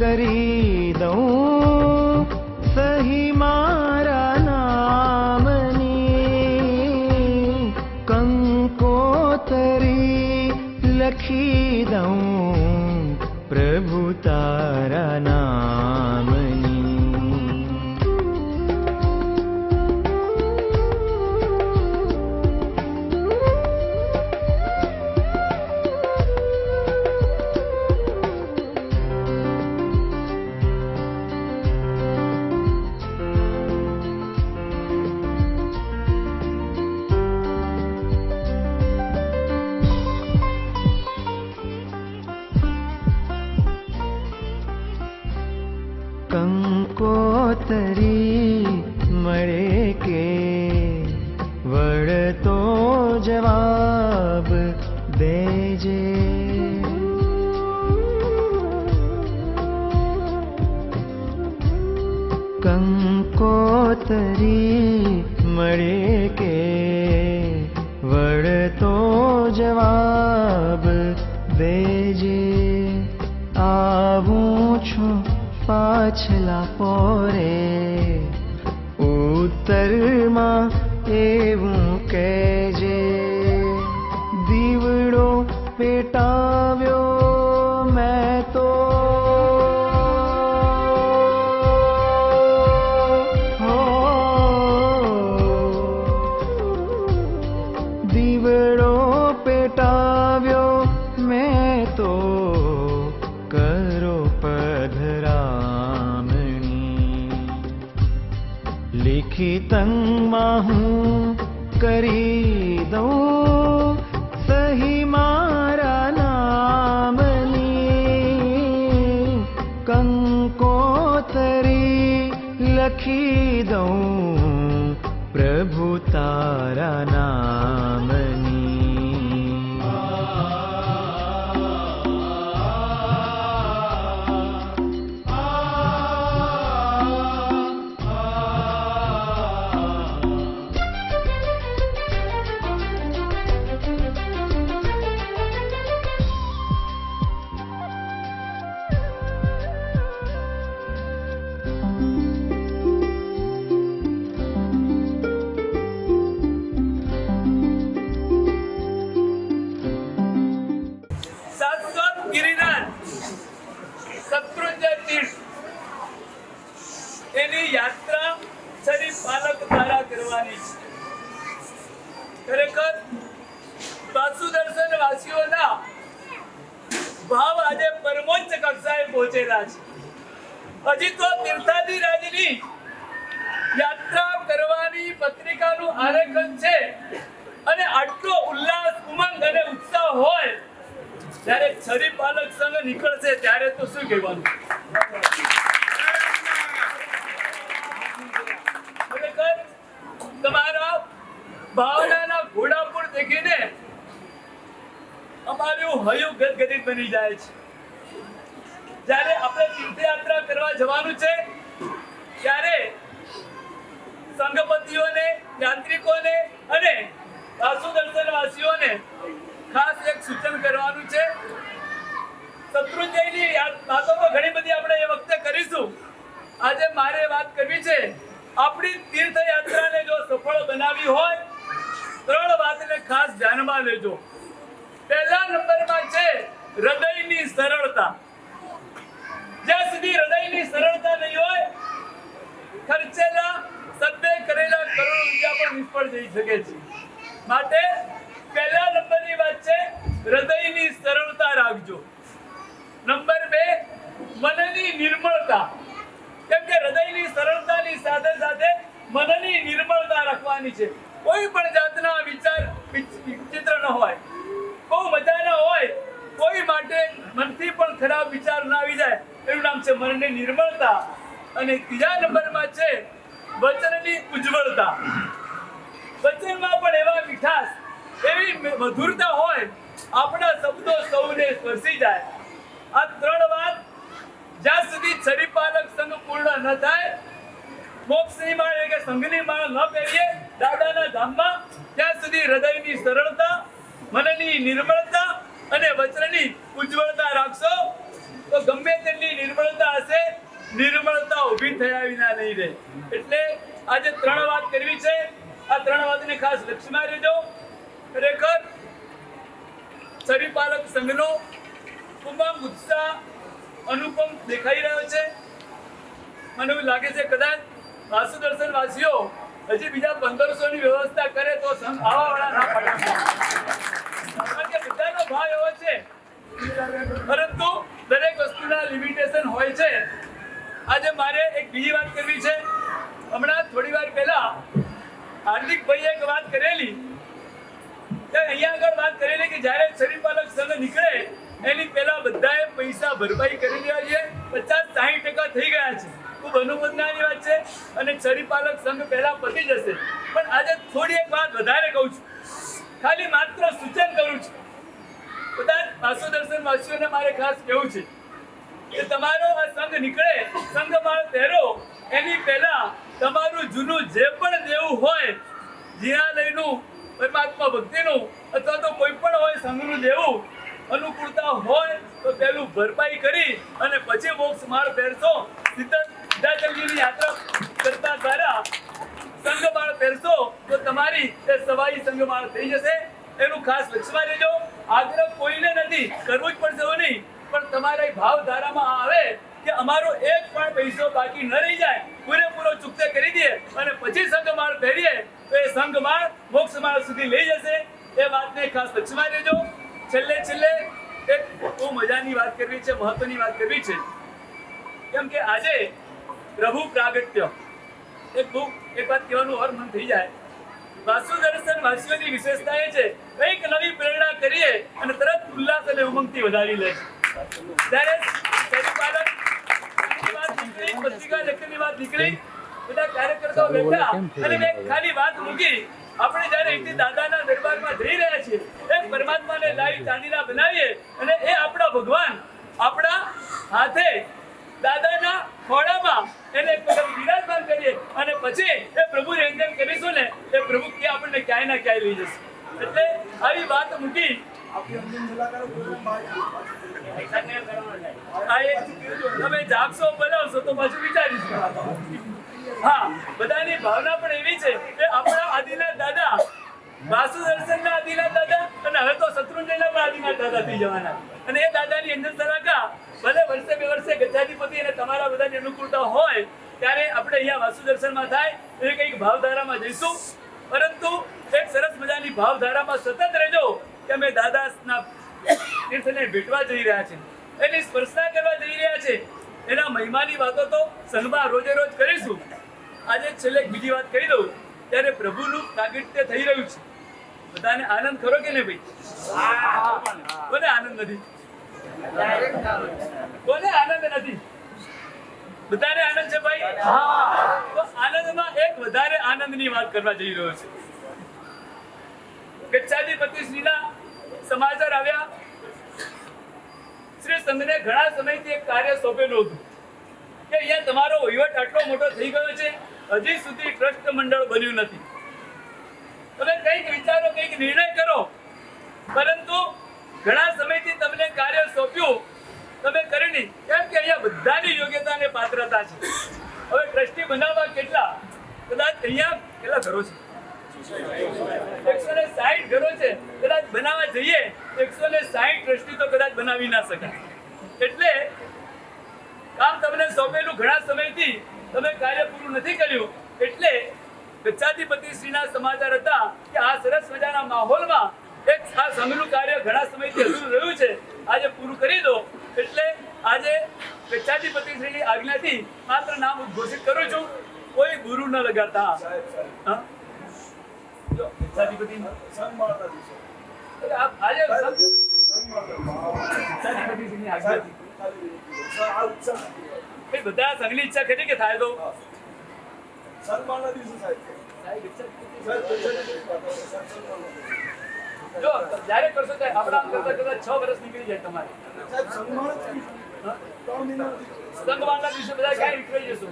કરી દઉં સહી મારા નામની. કંકોતરી લખી દઉં પ્રભુ તારા નામની. કંકોતરી મળે કે વળતો જવાબ દેજે. કંકોતરી મળે કે વળતો જવાબ દેજે. આવું છું પાછલા પોરે ઉત્તરમાં એવું કહેજે. દીવડો પેટાવ્યો મેં તો દીવડો પેટાવ્યો મેં તો કરો પધરામણી. લિખિતમાં હું કરી દઉં સહી મારા નામની. કંકોતરી લખી દઉં પ્રભુ તારા નામની. એની યાત્રા શરીર પાલક દ્વારા કરવાની છે. ખરેખર વાસુ દર્શન વાસીઓના ભાવ આજે પરમોચ્ચ કક્ષાએ પહોંચેલા છે. હજી તો તીર્થાધિરાજની યાત્રા કરવાની પત્રિકાનું આલેખન છે અને આટલો ઉલ્લાસ, ઉમંગ અને ઉત્સાહ હોય ત્યારે છરી પાલક સંઘ નીકળશે ત્યારે તો શું કહેવાનું. તમારા ભાવનાના ઘોડાપુર દેખીને અમારું હૈયું ગદગદિત બની જાય છે. જ્યારે આપણે તીર્થયાત્રા કરવા જવાનું છે ત્યારે સંઘપતિઓને, યાત્રિકોને અને વાસુ દર્શન વાસીઓને ખાસ એક સૂચન કરવાનું છે. શત્રુંજયની વાતો તો ઘણી બધી આપણે એ વખતે કરીશું. આજે મારે વાત કરવી છે, આપણી તીર્થયાત્રાને જો સફળ બનાવી હોય 3 વાતને ખાસ ધ્યાનમાં લેજો. પહેલા નંબરમાં છે હૃદયની સરળતા. જ્યાં સુધી હૃદયની સરળતા નહીં હોય, ખર્ચેલા સદ્દે કરેલા કરોડો રૂપિયા પણ નિષ્ફળ જઈ શકે છે. માટે પહેલા નંબરની વાત છે હૃદયની સરળતા રાખજો. નંબર 2 મનની નિર્મળતા. કેમ કે હૃદયની સરળતાની સાથે સાથે મનની નિર્મળતા રાખવાની છે. કોઈ પણ જાતના વિચાર વિચિત્ર ન હોય, બહુ મજા ન હોય, કોઈ માટે મનથી પણ ખરાબ વિચાર ના આવી જાય, એનું નામ છે મનની નિર્મળતા. અને ત્રીજા નંબરમાં છે વચનની ઉજ્જવળતા. વચનમાં પણ એવા મીઠાશ, એવી મધુરતા હોય, આપણા શબ્દો સૌને સ્પર્શી જાય. આ 3 વાત જ્યાં સુધી છરીપાલક સંઘ પૂર્ણ ન થાય, મોક્ષની માળ એટલે કે સંઘની માળ ન પહેરીએ દાદાના ધામમાં, ત્યાં સુધી હૃદયની સરળતા, મનની નિર્મળતા અને વચનની ઉજ્જવળતા રાખશો તો ગમે તેટલી નિર્મળતા હશે, નિર્મળતા ઊભી થયા વિના નહીં રહે. એટલે આજે 3 વાત કરવી છે. આ 3 વાતને ખાસ લક્ષ્યમાં રહેજો. ખરેખર છરીપાલક સંઘનો ઉમંગ ઉત્સાહ અનુપમ દેખાઈ રહ્યો છે. મને એવું લાગે છે કદાચ વાસુ દર્શન વાસીઓ હજી બીજા 1500 ની વ્યવસ્થા કરે તો સંઘ આવાવાળા ના પડે. કારણ કે બધાનો ભાવ એવો છે, પરંતુ દરેક વસ્તુના લિમિટેશન હોય છે. આજે મારે એક બીજી વાત કરવી છે. હમણાં થોડી વાર પહેલા હાર્દિકભાઈએ એક વાત કરેલી કે અહીંયા આગળ વાત કરેલી કે જ્યારે છરીપાલક સંઘ નીકળે એની પહેલા બધાએ પૈસા ભરપાઈ કરી દેવા છે. 50-60% થઈ ગયા છે. ખૂબ અનુમોદનાની વાત છે. અને છરીપાલક સંઘ પહેલા પતી જશે. પણ આજે થોડી એક વાત વધારે કહું છું, ખાલી માત્ર સૂચન કરું છું. બધા વાસુ દર્શન વાસીઓને મારે ખાસ કહેવું છે કે તમારો આ સંઘ નીકળે, સંઘમાળ પહેરો, એની પહેલા તમારું જૂનું જે પણ દેવું હોય, જીનાલયનું, પરમાત્મા ભક્તિનું અથવા તો કોઈ પણ હોય સંઘનું દેવું, અનુકૂળતા હોય તો પહેલું ભરપાઈ કરી અને પછી મોક્ષ માળ પહેરશો. સિદ્ધાચલજીની યાત્રા કરતા દ્વારા સંઘમાળ પહેરશો તો તમારી એ સવાઈ સંઘમાળ થઈ જશે. એનું ખાસ લક્ષ્યમાં રહેજો. આગ્રહ કોઈને નથી, કરવું જ પડશે એવું નહીં, પણ તમારા ભાવધારામાં આવે કે અમારો એક પણ પૈસો બાકી ન રહી જાય, પૂરેપૂરો ચૂકતે કરી દઈએ અને પછી સંઘમાળ પહેરીએ તો એ સંઘમાળ મોક્ષમાળ સુધી લઈ જશે. એ વાતને ખાસ લક્ષ્યમાં રહેજો. છેલ્લે એક બહુ મજાની વાત કરવી છે, મહત્વની વાત કરવી છે. કેમ કે આજે પ્રભુ પ્રાગટ્ય એક વાત કહેવાનું ઓર મન થઈ જાય. વાસુ દર્શન વાસીઓની વિશેષતા એ છે, કંઈક નવી પ્રેરણા કરીએ અને તરત ઉલ્લાસ અને ઉમંગથી વધારી લે. ત્યારે પત્રિકા લેખનની વાત નીકળી, બધા કાર્યકર્તાઓ બેઠા અને મેં ખાલી વાત મૂકી. આપણે જ્યારે અહીંથી દાદાના દરબારમાં જઈ રહ્યા છીએ, એ પરમાત્માને લાવી ચાંદીના બનાવીએ અને એ આપણા ભગવાન આપણા હાથે દાદાના ખોળામાં એને બિરાજમાન કરીએ અને પછી એ પ્રભુને એમ કરીશું ને, એ પ્રભુ કે આપણને ક્યાંય ના ક્યાંય લઈ જશે. એટલે આવી વાત મૂકી. તમે જાગશો બોલાવશો તો પાછું વિચારીશું. હા, બધાની ભાવના પણ એવી છે કે આપણા આદિનાથ દાદા, વાસુ દર્શનના આદિનાથ દાદા અને હવે તો શત્રુંજયના પણ આદિનાથ દાદા થઈ જવાના. અને એ દાદાની અંદર સલાકા ભલે વર્ષે 2 વર્ષે ગજાધિપતિ અને તમારા બધાની અનુકૂળતા હોય ત્યારે આપણે અહીંયા વાસુ દર્શનમાં થાય એ કંઈક ભાવધારામાં જઈશું. પરંતુ એક સરસ મજાની ભાવધારામાં સતત રહેજો કે અમે દાદાના તીર્થને ભેટવા જઈ રહ્યા છે, એની સ્પર્શના કરવા જઈ રહ્યા છે. એના મહિમાની વાતો તો સંઘમાં રોજે રોજ કરીશું. આજે છેલ્લે બીજી વાત કહી દઉં, ત્યારે પ્રભુનું પ્રાગટ્ય થઈ રહ્યું છે. બધાને આનંદ ખરો કે નહીં ભાઈ? કોને આનંદ નથી? કોને આનંદ નથી? બધાને આનંદ છે ભાઈ? તો આનંદમાં એક વધારે આનંદની વાત કરવા જઈ રહ્યો છે. ગચ્છાધિપતિ શ્રીના સમાચાર આવ્યા. શ્રી સંઘને ઘણા સમયથી એક કાર્ય સોંપેલું હતું કે અહીંયા તમારો વહીવટ આટલો મોટો થઈ ગયો છે, હજી સુધી ટ્રસ્ટ મંડળ બન્યું નથી. તમે કંઈક વિચારો, કંઈક નિર્ણય કરો, પરંતુ ઘણા સમયથી તમને કાર્ય સોંપ્યું તમે કરી નહીં, કેમ કે અહીંયા બધાની યોગ્યતા અને પાત્રતા છે. હવે ટ્રસ્ટી બનાવવા કેટલા, કદાચ અહીંયા કેટલા ઘરો છે, 160 ઘરો છે. કદાચ બનાવવા જઈએ 160 ટ્રસ્ટી તો કદાચ બનાવી ના શકાય. એટલે કામ તમને સોંપેલું ઘણા સમયથી તમે કાર્ય પૂરું નથી કર્યું. એટલે ગચ્છાધિપતિશ્રીના સમાચાર હતા કે આ સરસ મજાના માહોલમાં એક આ સંઘનું કાર્ય ઘણા સમયથી અધૂરું રહ્યું છે, આજે પૂરું કરી દો. એટલે આજે ગચ્છાધિપતિશ્રીની આજ્ઞાથી માત્ર નામ ઉદ્ઘોષિત કરું છું, કોઈ ગુરુ ન લગાડતા. હા? જો ગચ્છાધિપતિ આજે ગચ્છાધિપતિશ્રીની આજ્ઞાથી એ બધા સંઘની ઈચ્છા ખરી કે થાય તો જો જ્યારે કરશો ત્યારે આપણા આમ કરતા કરતા 6 વર્ષ નીકળી જાય તમારે. સંઘવાળના દિવસે બધા ક્યાં નીકળી જશો?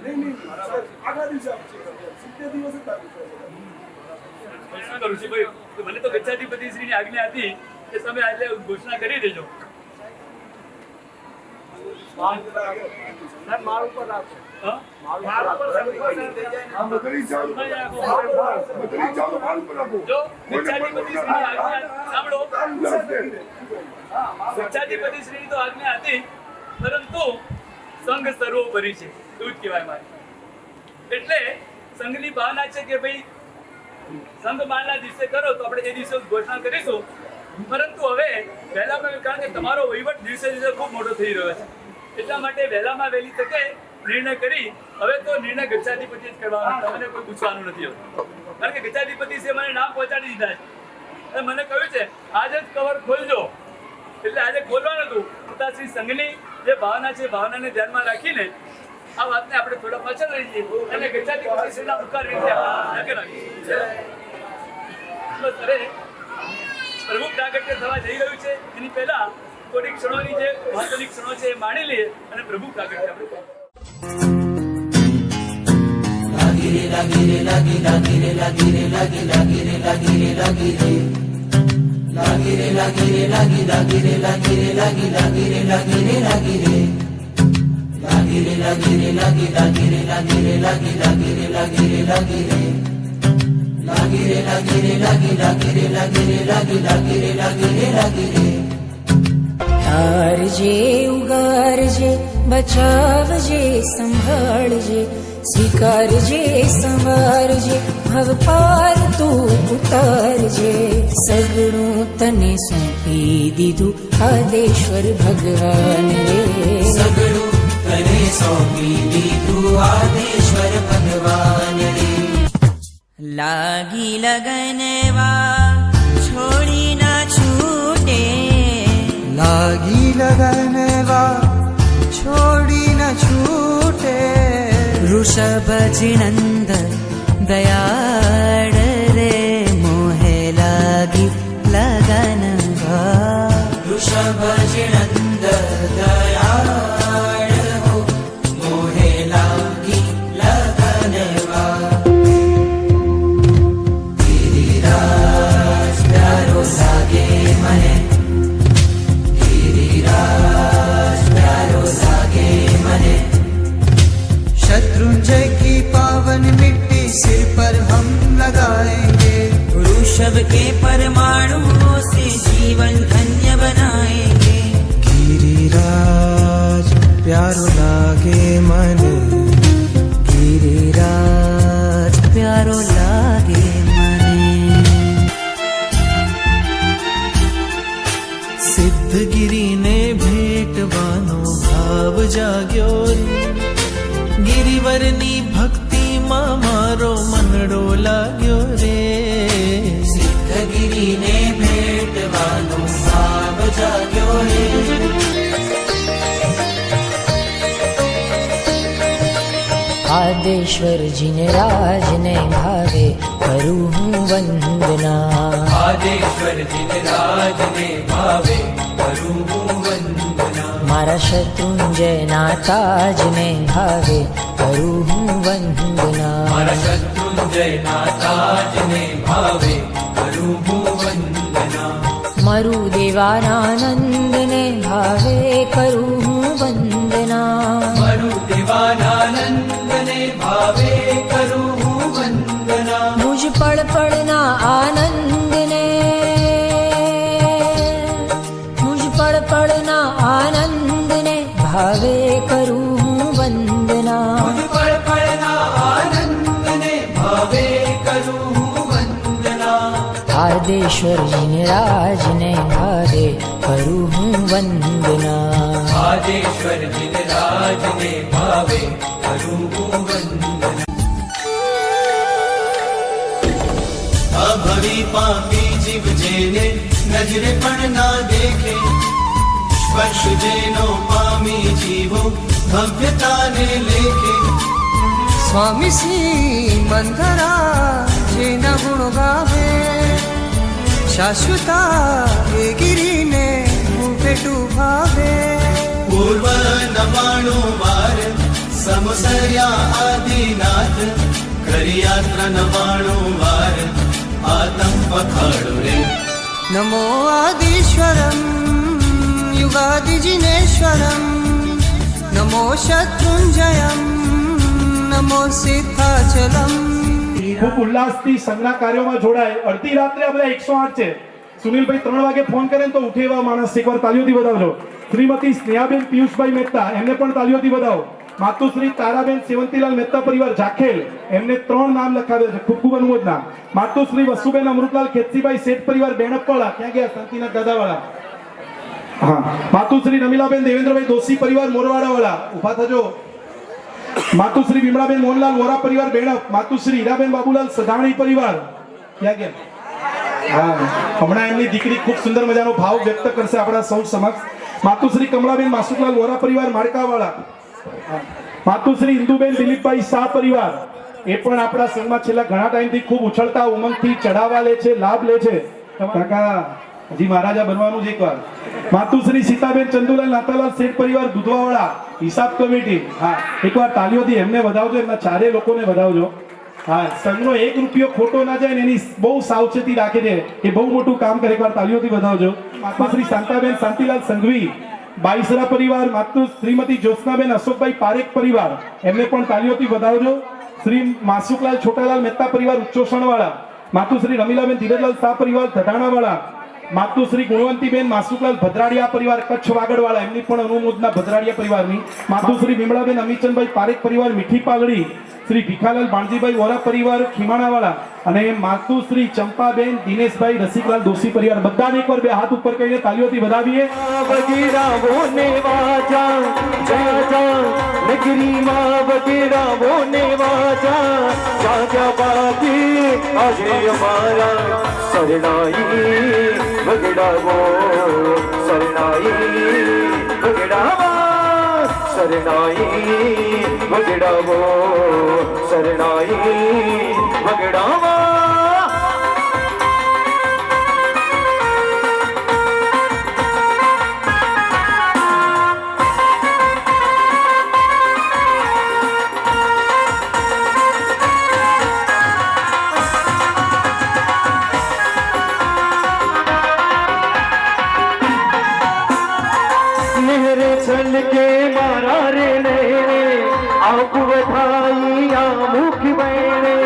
શું કરું છું ભાઈ? મને તો ગચ્છાધિપતિશ્રીની આજ્ઞા હતી કે તમે આજે ઘોષણા કરી દેજો. ગચ્છાધિપતિશ્રીની તો આજ્ઞા હતી, પરંતુ સંઘ સર્વોપરી છે એવું જ કહેવાય મારે. એટલે સંઘની ભાવના છે કે ભાઈ સંઘ બારના દિવસે કરો તો આપણે એ દિવસે ઘોષણા કરીશું. પરંતુ હવે વહેલામાં, કારણ કે તમારો વહીવટ દિવસે દિવસે ખૂબ મોટો થઈ રહ્યો છે, એટલા માટે વહેલામાં વહેલી તકે નિર્ણય કરી હવે તો નિર્ણય ગચ્છાધિપતિ જ કરવાનો, તમને કોઈ પૂછવાનું નથી હોતું. કારણ કે ગચ્છાધિપતિએ મને નામ પહોંચાડી દીધા છે અને મને કહ્યું છે આજે જ કવર ખોલજો. એટલે આજે ખોલવાનું હતું. પિતાશ્રી સંઘની જે ભાવના છે, ભાવનાને ધ્યાનમાં રાખીને આ વાતને આપણે થોડા પાછળ રહી જઈએ અને ગચ્છાધિપતિશ્રીના ઉપકાર રીતે આપણે રાખીએ. બસ અરે પ્રભુ પ્રાગટ્ય થવા જઈ રહ્યું છે, એની પહેલા થોડી ક્ષણોની જે મહત્વની ક્ષણો છે એ માણી લઈએ અને પ્રભુ પ્રાગટ્ય આપણે તારજે ઉગારજે બચાવજે સંભાળજે સ્વીકારજે સંવારજે ભવ પાર તું ઉતારજે સગળું તને સોંપી દીધું આદેશ્વર ભગવાન રે સગળું તને સોંપી દીધું આદેશ્વર ભગવાન રે લાગી લગનવા છોડી ના છૂટે લાગી લગનવા છોડી ન છૂટે વૃષભજીનંદ દયાળ રે મોહે લાગી લગનવા વૃષભજીનંદ દયાળ હો મોહે લાગી લગનવા ગિરિરાજ પ્યારો લાગે મને ગિરિરાજ પ્યારો લાગે મને शत्रुंजय की पावन मिट्टी सिर पर हम लगाएंगे वृषभ के परमाणुओं से जीवन धन्य बनाएंगे गिरिराज प्यारो लागे मन गिरिराज प्यारो लागे मने સિદ્ધગીરી ને ભેટવાનો ભાવ જાગ્યો ગિરિવરની ભક્તિમાં મારો મનડો લાગ્યો રે સિદ્ધગીરીને ભેટવાનો ભાવ જાગ્યો રે આદેશ્વરજીને રાજને ભાવે કરું હું વંદના આદેશ્વરજીને રાજને ભાવે કરું હું વંદના મારા શત્રુંજયના તાજને ભાવે કરું હું વંદના મારા શત્રુંજયના તાજને ભાવે દેવાનંદને ભાવે કરું હું વંદના મારું દેવાનંદને ભાવે કરું હું વંદના મુજ પળ પળના આનંદને મુજ પળ પળના આનંદને ભાવે કરું હું વંદના મુજ પળ પળના આનંદને ભાવે કરું હું વંદના આદેશ્વરજીને રાજને ભાવે કરું હું વંદના આદેશ્વરજી રાજને ભાવે કરું હું વંદના અભવી પાપી જીવ જેને નજરે પણ ના દેખે સ્પર્શ જેનો પામી જીવો ભવ્યતાને લેખે સ્વામી શ્રી મંદરા જેના ગુણ ગાવે શાશ્વતા એ ગિરીને ભેટું ભાવે પૂર્વ 99 વાર સમસર્યા આદિનાથ કરી યાત્રા 99 વાર આતમ પખાડો રે નમો આદિશ્વરમ યુગાદિ જિનેશ્વરમ નમો શત્રુંજયમ નમો સિદ્ધાચલમ ખૂબ ઉલ્લાસથી સંઘના કાર્યોમાં જોડાય. અડધી રાત્રે આ બધા 108 છે. સુનિલભાઈ 3 વાગે ફોન કરે ને તો ઉઠે એવા માણસ એકવાર તાલીઓથી વધાવજો. શ્રીમતી સ્નેહાબેન પિયુષભાઈ મહેતા એમને પણ તાલીઓથી વધાવો. માતુશ્રી તારાબેન સેવંતીલાલ મહેતા પરિવાર જાખેલ એમને 3 નામ લખાવ્યા છે. ખૂબ ખૂબ અનુમોદના. માતુશ્રી વસુબેન અમૃતલાલ ખેતસીભાઈ શેઠ પરિવાર બેણપવાળા ક્યાં ગયા શાંતિનાથ દાદાવાળા. હા માતુશ્રી રમીલાબેન દેવેન્દ્રભાઈ દોશી પરિવાર મોરવાડાવાળા ઉભા થજો. માતુશ્રી વિમળાબેન મોહનલાલ વોરા પરિવાર બેણપ. માતુશ્રી હીરાબેન બાબુલાલ સધાણી પરિવાર ક્યાં ગયા. હા હમણાં એમની દીકરી ખૂબ સુંદર મજાનો ભાવ વ્યક્ત કરશે આપણા સૌ સમક્ષ. માતુશ્રી કમલાબેન માસુકલાલ વોરા પરિવાર માળકાવાળા. માતુશ્રી ઇન્દુબેન દિલીપભાઈ શાહ પરિવાર એ પણ આપણા સંઘમાં છેલ્લા ઘણા ટાઈમથી ખૂબ ઉછળતા ઉમંગથી ચઢાવા લે છે, લાભ લે છે. કાકા હજી મહારાજા બનવાનું છે એકવાર. માતુશ્રી સીતાબેન ચંદુલાલ નાતાલાલ શેઠ પરિવાર દુધવાવાળા હિસાબ કમિટી. હા એકવાર તાલીઓથી એમને વધાવજો, એમના ચારે લોકોને વધાવજો. હા સંઘનો 1 રૂપિયો ખોટો ના જાય ને એની બહુ સાવચેતી રાખે છે. એ બહુ મોટું કામ કરે. એકવાર તાલીઓથી વધાવજો. માતુશ્રી શાંતાબેન શાંતિલાલ સંઘવી બાઈસરા પરિવાર. માતુ શ્રીમતી જ્યોત્સનાબેન અશોકભાઈ પારેખ પરિવાર એમને પણ તાલીઓથી વધાવજો. શ્રી માસુકલાલ છોટાલાલ મહેતા પરિવાર ઉચ્ચોષણવાળા. માતુશ્રી રમીલાબેન ધીરજલાલ શાહ પરિવાર ધઢાણાવાળા. માતુશ્રી ગુણવંતીબેન માસુકલાલ ભદ્રાડિયા પરિવાર કચ્છ વાગડવાળા એમની પણ અનુમોદના ભદ્રાડિયા પરિવારની. માતુશ્રી વિમળાબેન અમીચંદભાઈ પારેખ પરિવાર મીઠી પાલડી. શ્રી ભીખાલાલ બાણજીભાઈ વોરા પરિવાર ખીમાણાવાળા અને માતુશ્રી ચંપાબેન દિનેશભાઈ રસિકલાલ દોશી પરિવાર. બધાને એકવાર 2 હાથ ઉપર કરીને તાલીઓથી વધાવીએ. વગેરાઓને વાજા જા જા નગરીમાં વગેરાઓને વાજા જાજા બાકી આજે અમારા શરણાઈ વગડાવો શરણાઈ વગડાવા શરણાઈ વગડાવો શરણાઈ વગડાવા. નહેરે છલકે મારા રે નહેરે આંખ વધાઈ આ મુખ બહેરે.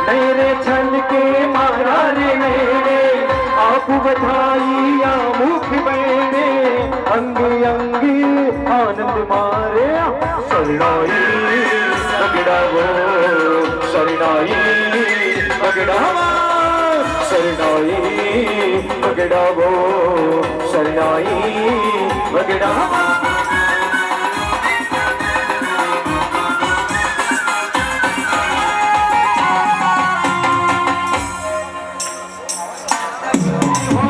નહેરે છલકે મારા રે નહેરે આંખ વધાઈ આ મુખ બહેરે. અંગ અંગ આનંદ મારે શરણાઈ વગડાવો શરણાઈ વગડાવા શરણાઈ વગડાવો શરણાઈ વગડાવા.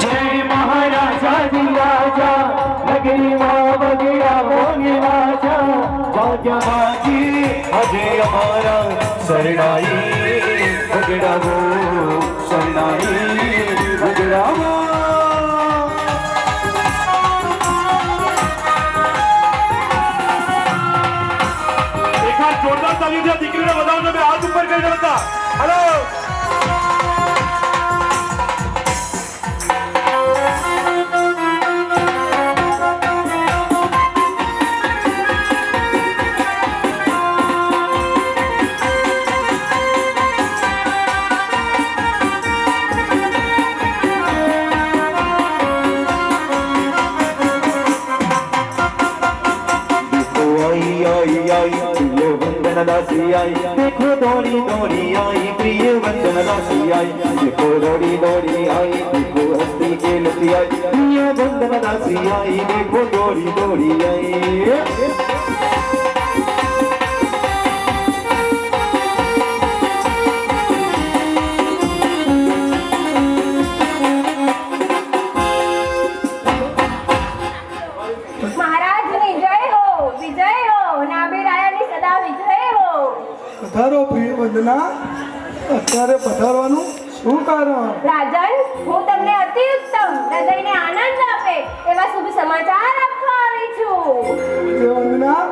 જય મહારાજા દિરાજા નગરીમાં વગડાવો નિરાજા જાગ્યા બાજી આજે અમારા શરણાઈ વગડાવો શરણાઈ વગડાવો. જોરદાર તાલી દીકરીને વધાવજો. 2 હાથ ઉપર કરી દેતા. હલો वंदना दासी आई, देखो दौड़ी दौड़ी आई, प्रिय वंदना दासी आई, देखो दौड़ी दौड़ी आई, देखो हस्ती खेलती आई, प्रिय वंदना दासी आई, देखो दौड़ी दौड़ी आई। મહારાજની જય હો, વિજય હો, નાભિરાયાની સદા વિજય હો. પધારો પ્રિય વંદના, અત્યારે પધારવાનું શું કારણ? રાજન, હું તમને અતિ ઉત્તમ હૃદયને આનંદ આપે એવા શુભ સમાચાર આપવા આવી છું. પ્રિય વંદના,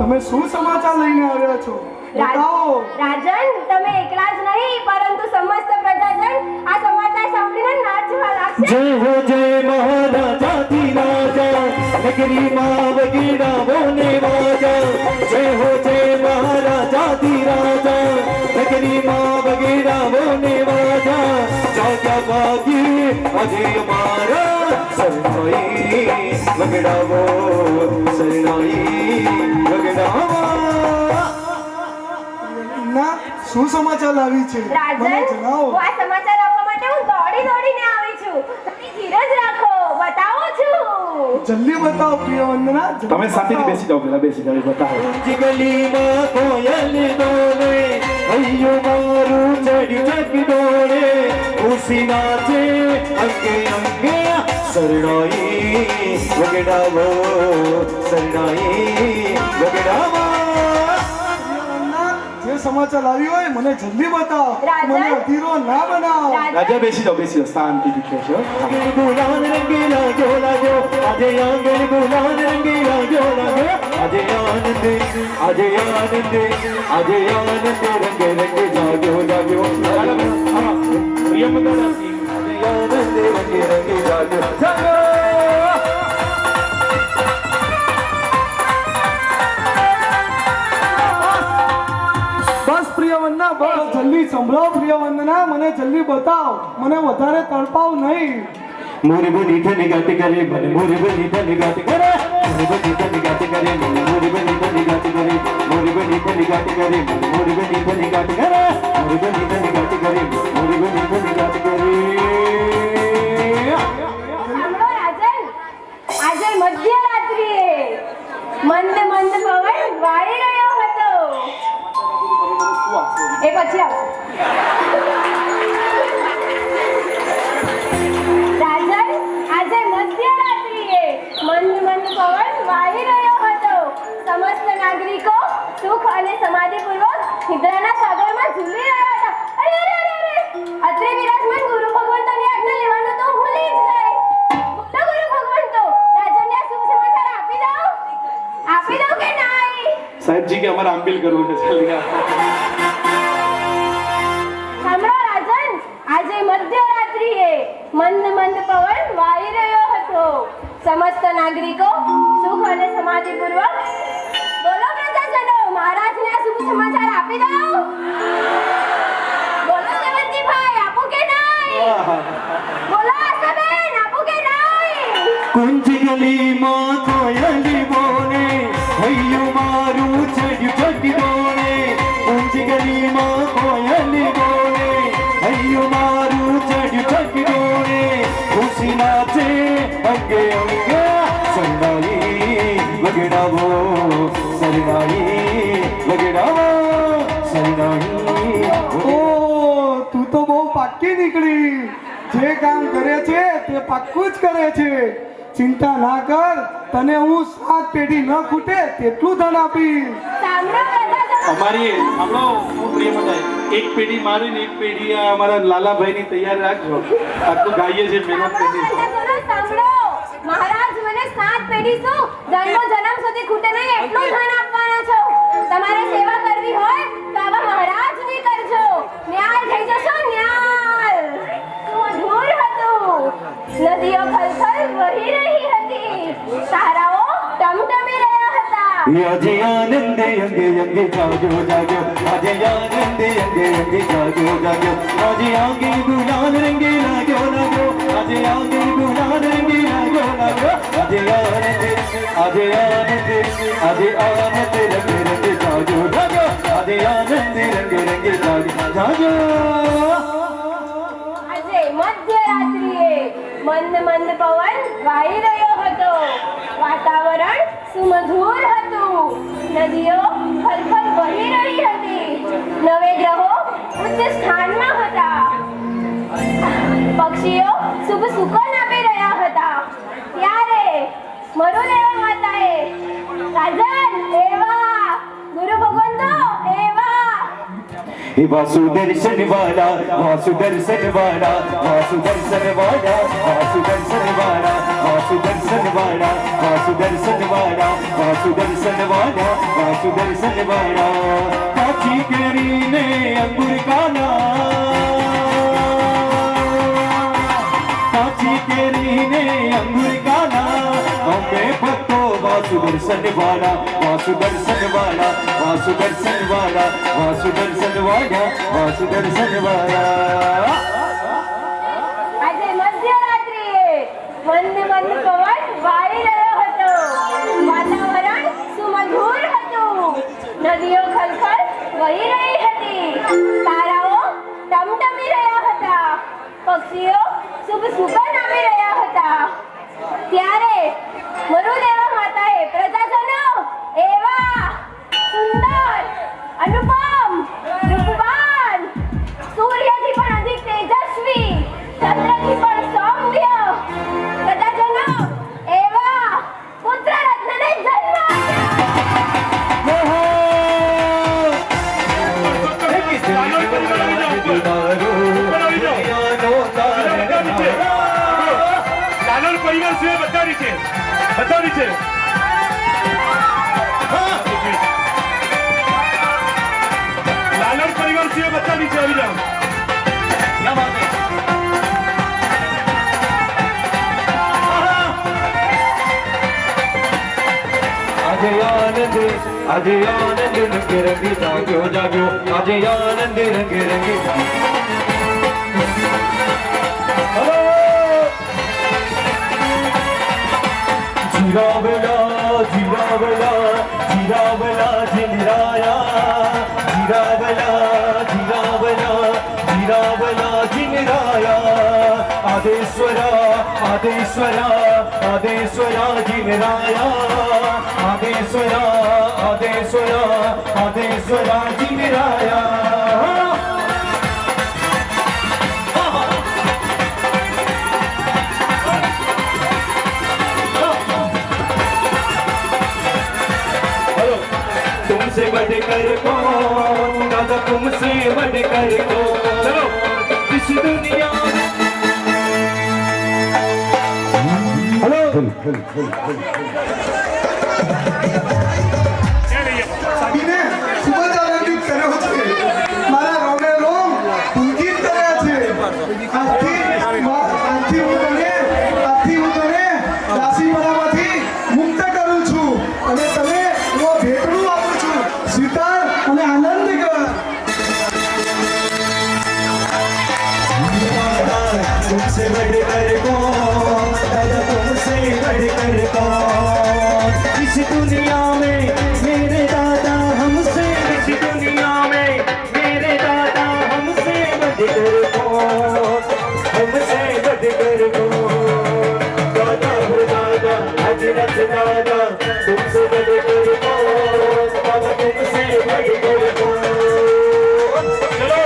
તમે શું સમાચાર લઈને આવ્યા છો? બતાવો. રાજન, તમે એકલા જ નહીં પરંતુ સમસ્ત પ્રજાજન આ સમાચાર સાંભળીને નાચવા લાગશે. जय हो जय महाराजा धी राजा, नगरी माँ वगीरा बोने वाजा, जय हो जय महाराजा धी राजा, नगरी माँ वगीरा बोने वाजा, जागा बागी अजय हमारा सरनाई वगड़ा वो सरनाई वगड़ा ના, શું સમાચાર લાવી છે? રાજન, મને જણાવો. હું આ સમાચાર આપવા માટે હું દોડી દોડીને આવી છું. તમે ધીરજ રાખો, બતાવું છું. જલ્દી બતાવો પ્રિય વંદના, જલ્દી તમે શાંતિથી બતાવો. બેસી જાઓ, પેલા બેસી જાઓ, બતાવો. जिगली माँ कोयल डोले, अयो मारू चढ़ चक डोले, उसी नाचे अंगे अंगे सरनाई वगड़ा वो सरनाई वगड़ा वो। જે સમાચાર લાવી હોય મને જલ્દી બતાવો, રાજન. મને અધીરો ના બનાવો. રાજા બેસી જાઓ, શાંતિથી બેસજો. गुलाल रंगीला जो लागो, આજે આંગણ ગુલાલ રંગીલા જો લાગો, આજે આનંદ આજે આનંદ આજે આનંદ રંગે રંગે જાગ્યો જાગ્યો, પ્રિય વંદના દાસી, આજે આનંદ રંગે રંગે જાગ્યો જાગ્યો। બસ પ્રિય વંદના, બસ જલ્દી સંભળાવો પ્રિય વંદના, મને જલ્દી બતાવો, મને વધારે તડપાવ નહીં. मोरी बनी ठनी गाती करे मन, मोरी बनी ठनी गाती करे, मोरी बनी ठनी गाती करे मन, मोरी बनी ठनी गाती करे, मोरी बनी ठनी गाती करे मन, मोरी बनी ठनी गाती करे, मोरी बनी ठनी गाती करे, मोरी बनी ठनी गाती करे। સાંભળો રાજન, આજે મધ્યરાત્રિએ મંદ મંદ પવન વાળી રહ્યો હતો. એ પછી આવશે. રાજન, આજે મધ્યરાત્રિએ મંદ મંદ પવન વાળી રહ્યો હતો. સમસ્ત નાગરિકો સુખ અને સમાધિપૂર્વક નિદ્રાના સાગરમાં ઝૂલી રહ્યા હતા. અરે અરે અરે અરે, અત્રે વિરાજમાન ગુરુ ભગવંતોની આજ્ઞા લેવાનું તો ભૂલી જ ગઈ. બોલો ગુરુ ભગવંતો, રાજનને આ શુભ સમાચાર આપી દઉં? આપી દઉં કે નહીં? સાહેબજી કે અમારે આંબિલ કરવું છે, ચાલી સાંભળો રાજન, આજે મધ્યરાત્રિએ મંદ મંદ પવન વાઈ રહ્યો હતો. સમસ્ત નાગરિકો સુખ અને સમાધિપૂર્વક બોલો પ્રજાજનો, મહારાજને આ શુભ સમાચાર આપી દઉં? બોલો સેવંતીભાઈ, આપું કે નહીં? બોલો આશાબેન, આપું કે નહીં? कुंज गली माँ कोयली बोले, भैया मारू चढ़ चढ़ डोले, कुंज गली माँ कोयली बोले, भैया मारू चढ़ चढ़ डोले, खुशी नाचे अंगे अंगे सरनाई वगड़ा वो सरनाई वगड़ा वो सरनाई। ઓ તું તો બહુ પાક્કી નીકળી, જે કામ કરે છે તે પાક્કું જ કરે છે. ચિંતા ના કર, તને હું 7 પેઢી ન ખૂટે તેટલું ધન આપીશ. સાંભળો પ્રજાજનો, અમારી આપણો પ્રિય બધા એક પેઢી મારી ને એક પેઢી આ અમારા લાલાભાઈની તૈયાર રાખજો. આટલું ગાઈએ છે, મહેનત કરી. પ્રજાજનો સાંભળો, મહારાજ મને 7 પેઢી શું જન્મો જન્મ સુધી ખૂટે નહીં એટલું ધન આપવાના છો. તમારે સેવા કરવી હોય તો આવા મહારાજની કરજો. ન્યાલ થઈ જશો, ન્યાલ. શું અધૂર હતું, નદીઓ ખલખલ વહી રહી હતી, તારાઓ ટમટમી રહ્યા હતા. આજે આનંદે અંગે અંગે જાગ્યો જાગ્યો, આજે આનંદે અંગે અંગે જાગ્યો જાગ્યો, આજે આંગે ગુલાલ રંગે લાગ્યો લાગ્યો, આજે આંગે ગુલાલ રંગે લાગ્યો લાગ્યો, આજે આનંદે આજે આનંદે આજે આનંદે રંગે રંગે જાગ્યો જાગ્યો, આજે આનંદ રંગ રંગ જાગ્યો આજે મધ્યરાત્રિએ મંદ મંદ પવન વાઈ રહ્યો હતો. વાતાવરણ સુમધુર હતું. નદીઓ ખલખલ વહી રહી હતી. નવે ગ્રહો ઉચ્ચ સ્થાનમાં હતા. પક્ષીઓ શુભ સુકન આપી રહ્યા હતા. ત્યારે મરુદેવા માતાએ રાજન એવા ગુરુ ભગવંતો એવા वासुदर्शन वाला वासुदर्शन वाला वासुदर्शन वाला वासुदर्शन वाला वासुदर्शन वाला वासुदर्शन वाला वासुदर्शन वाला वासुदर्शन वाला काची કરીને અંગુર કાના કાચી કેરીને અંગુર કાના અમે ભક્તો વાસુદર્શન વાલા વાસુદર્શન વાલા વાસુદર્શન વાલા વાસુદર્શન વાલા વાસુદર્શન વાલા. આજે મધ્યરાત્રિએ મંદ મંદ પવન વાઈ રહ્યો હતો. વાતાવરણ સુમધુર હતું. નદીઓ ખલખલ વહી રહી હતી. તારાઓ ટમટમી રહ્યા હતા. પક્ષીઓ શુભ સુગંધ આપી રહ્યા હતા. ત્યારે મરુદેવા માતાએ પ્રજાજનો એવા સુંદર અનુપમ રૂપવાન સૂર્યથી પણ અધિક તેજસ્વી ચંદ્રથી પણ સૌમ્ય પ્રજાજનો એવા પુત્ર રત્નને જન્મ લાલન પરિવાર છે બધાની છે બધાની છે લાલન પરિવાર છે બધાની છે આવી જાઓ આજે આનંદ રંગે રંગે જાગ્યો જાગ્યો આજે આનંદ રંગે રંગે જીરાવલા જીરાવલા જીરાવલા જીનરાયા જીરાવલા જીરાવલા જીરાવલા જીનરાયા આદેશ્વરા આદેશ્વરા આદેશ્વરા જીનરાયા આદેશ્વરા આદેશ્વરા આદેશ્વરા જીનરાયા. तुमसे बढ़कर कौन दादा तुमसे बढ़कर कौन चलो इस दुनिया हेलो સાબીને ખૂબ જ આનંદિત કર્યો છે. મારા રોમે રોમ પુલકિત કર્યા છે. આજથી હું તને દાસીપણામાંથી મુક્ત કરું છું અને તને એવો ભેટડું આપું છું. સ્વીકાર અને આનંદ કર. तुमसे बढ़कर कौन दादा तुमसे बढ़कर कौन इस दुनिया में मेरे दादा हमसे इस दुनिया में मेरे दादा हमसे बढ़कर कौन हमसे बढ़कर कौन दादा हो दादा हजरत दादा तुमसे बढ़कर कौन दादा तुमसे बढ़कर कौन. चलो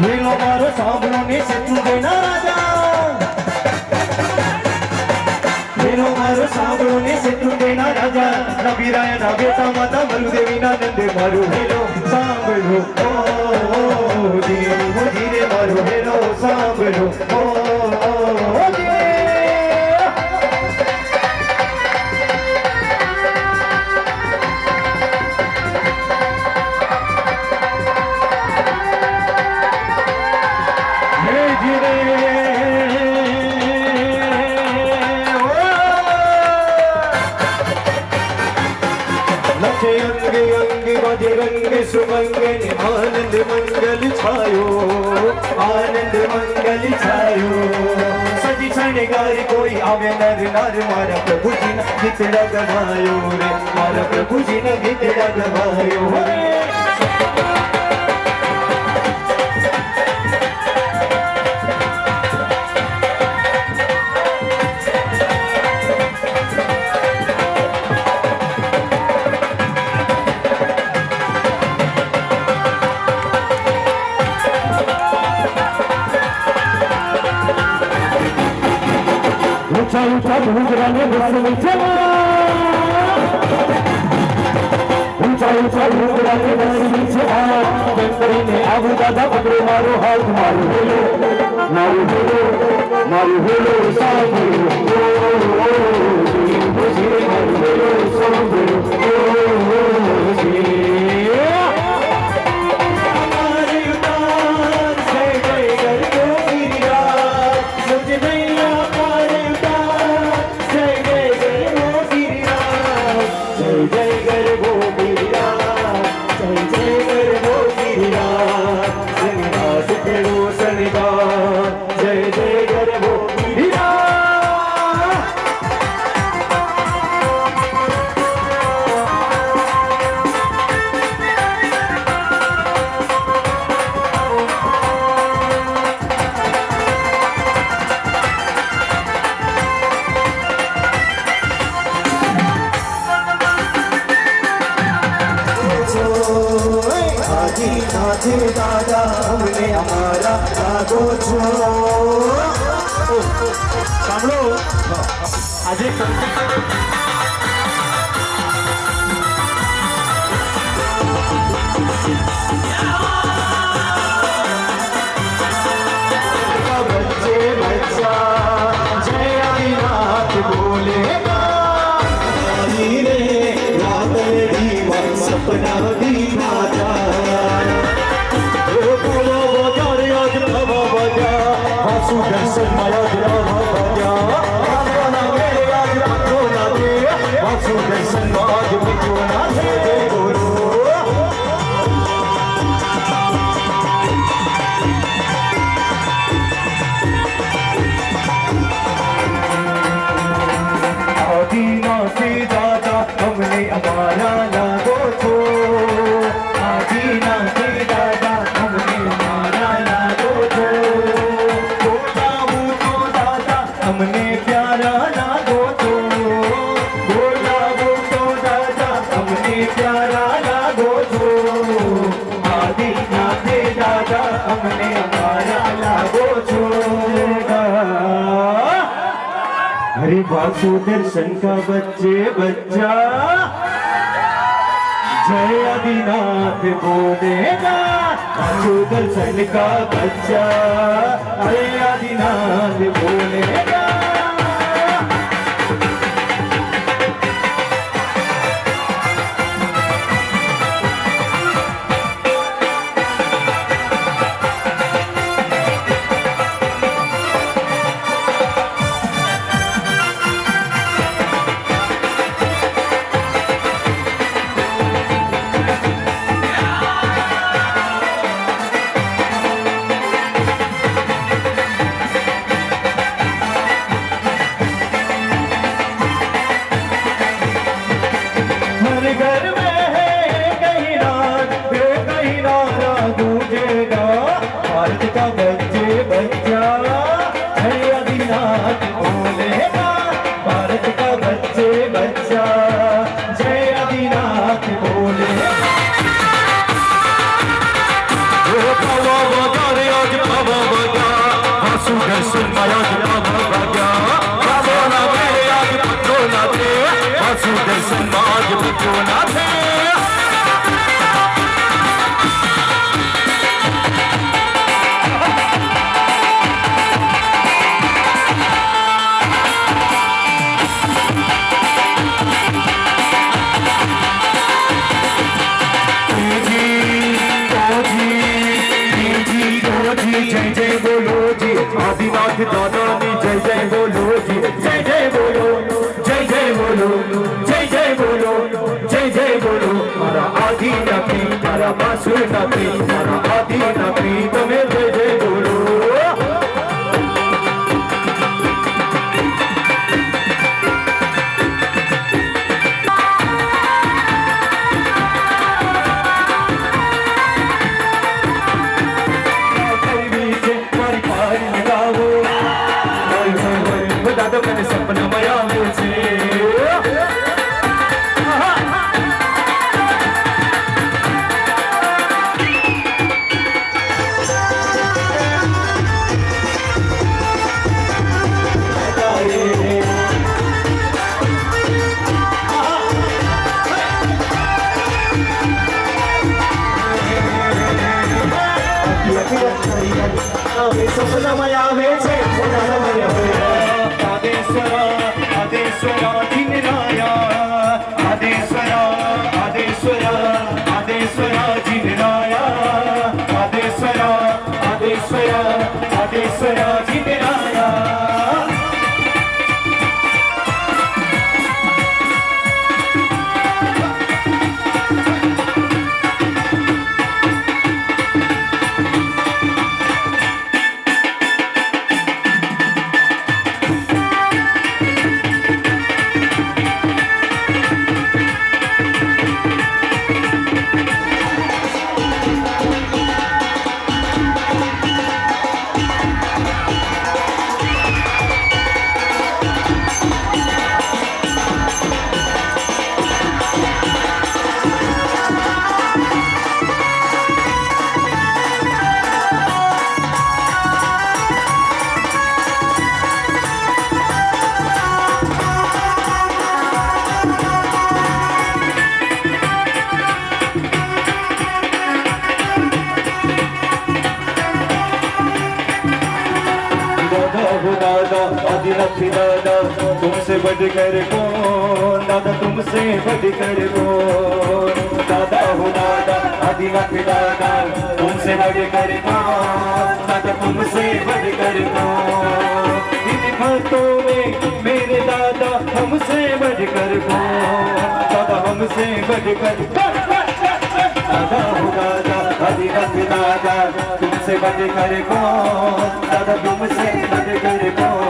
વીરો મારો સાંભળો ને શત્રુ દેના રાજા વીરો મારો સાંભળો ને શત્રુ દેના રાજા નબીરાય ના બેટા માતા મરુદેવી ના નંદે મારું હેલો સાંભળો ઓ ધીરે ધીરે મારો હેલો સાંભળો ઓ अंगे अंगे बजे रंग सुमंगल आनंद मंगल छायो आनंद मंगल छायो सजी શણગાર કોઈ આવે નર નર મારા પ્રભુજીના ગીતડા ગવાયો રે મારા પ્રભુજીના ગીતડા ગવાયો રે ऊंचा ऊंचा घूंघरा ने बस नीचे ऊंचा ऊंचा घूंघरा ने बस नीचे बेंकरी ने आबू दादा पकड़ो मारो हाथ मारो हेलो साबू दादा हमने हमारा लागो छो સાંભળો આજે बच्चे बच्चा जय आदिनाथ बोलेगा रे रात में सपना भी माता दर्शन माया दर्शन आदिनाथ दादा हमने हमारा लागो छो आदिनाथ दादा हमने हमारा लागो छो हमने प्यारा लागो तो बोलावो तो दादा हमने प्यारा लागो तो आदिनाथ दादा हमने हमारा लागो छो हरे वासु दर्शन का बच्चे बच्चा जय आदिनाथ बोलेगा वासु दर्शन का बच्चा अरे आदिनाथ बोलेगा आदिनाथ दादा ने जय जय बोलो जी जय जय बोलो जय जय बोलो जय जय बोलो जय जय बोलो मारा आदि नबी मारा बासु नबी मारा आदि नबी तुम्हें जय जय बोलो આવે સપનામાં આવે છે પુનરમય હોય આદેશ્વરા આદેશ્વરા જીનરાયા આદેશ્વરા આદેશ્વરા આદેશ્વરા જીનરાયા આદેશ્વરા આદેશ્વરા આદેશ્વરા જીનરાયા आदिलक्ष्मी दादा तुमसे बढ़कर कौन दादा तुमसे बढ़कर कौन दादा हो दादा आदिलक्ष्मी दादा तुमसे बढ़कर कौन दादा तुमसे बढ़कर कौन इन बातों में मेरे दादा हमसे बढ़कर कौन दादा हमसे बढ़कर दादा हो दादा आदिलक्ष्मी दादा तुमसे बढ़कर कौन दादा तुमसे बढ़कर कौन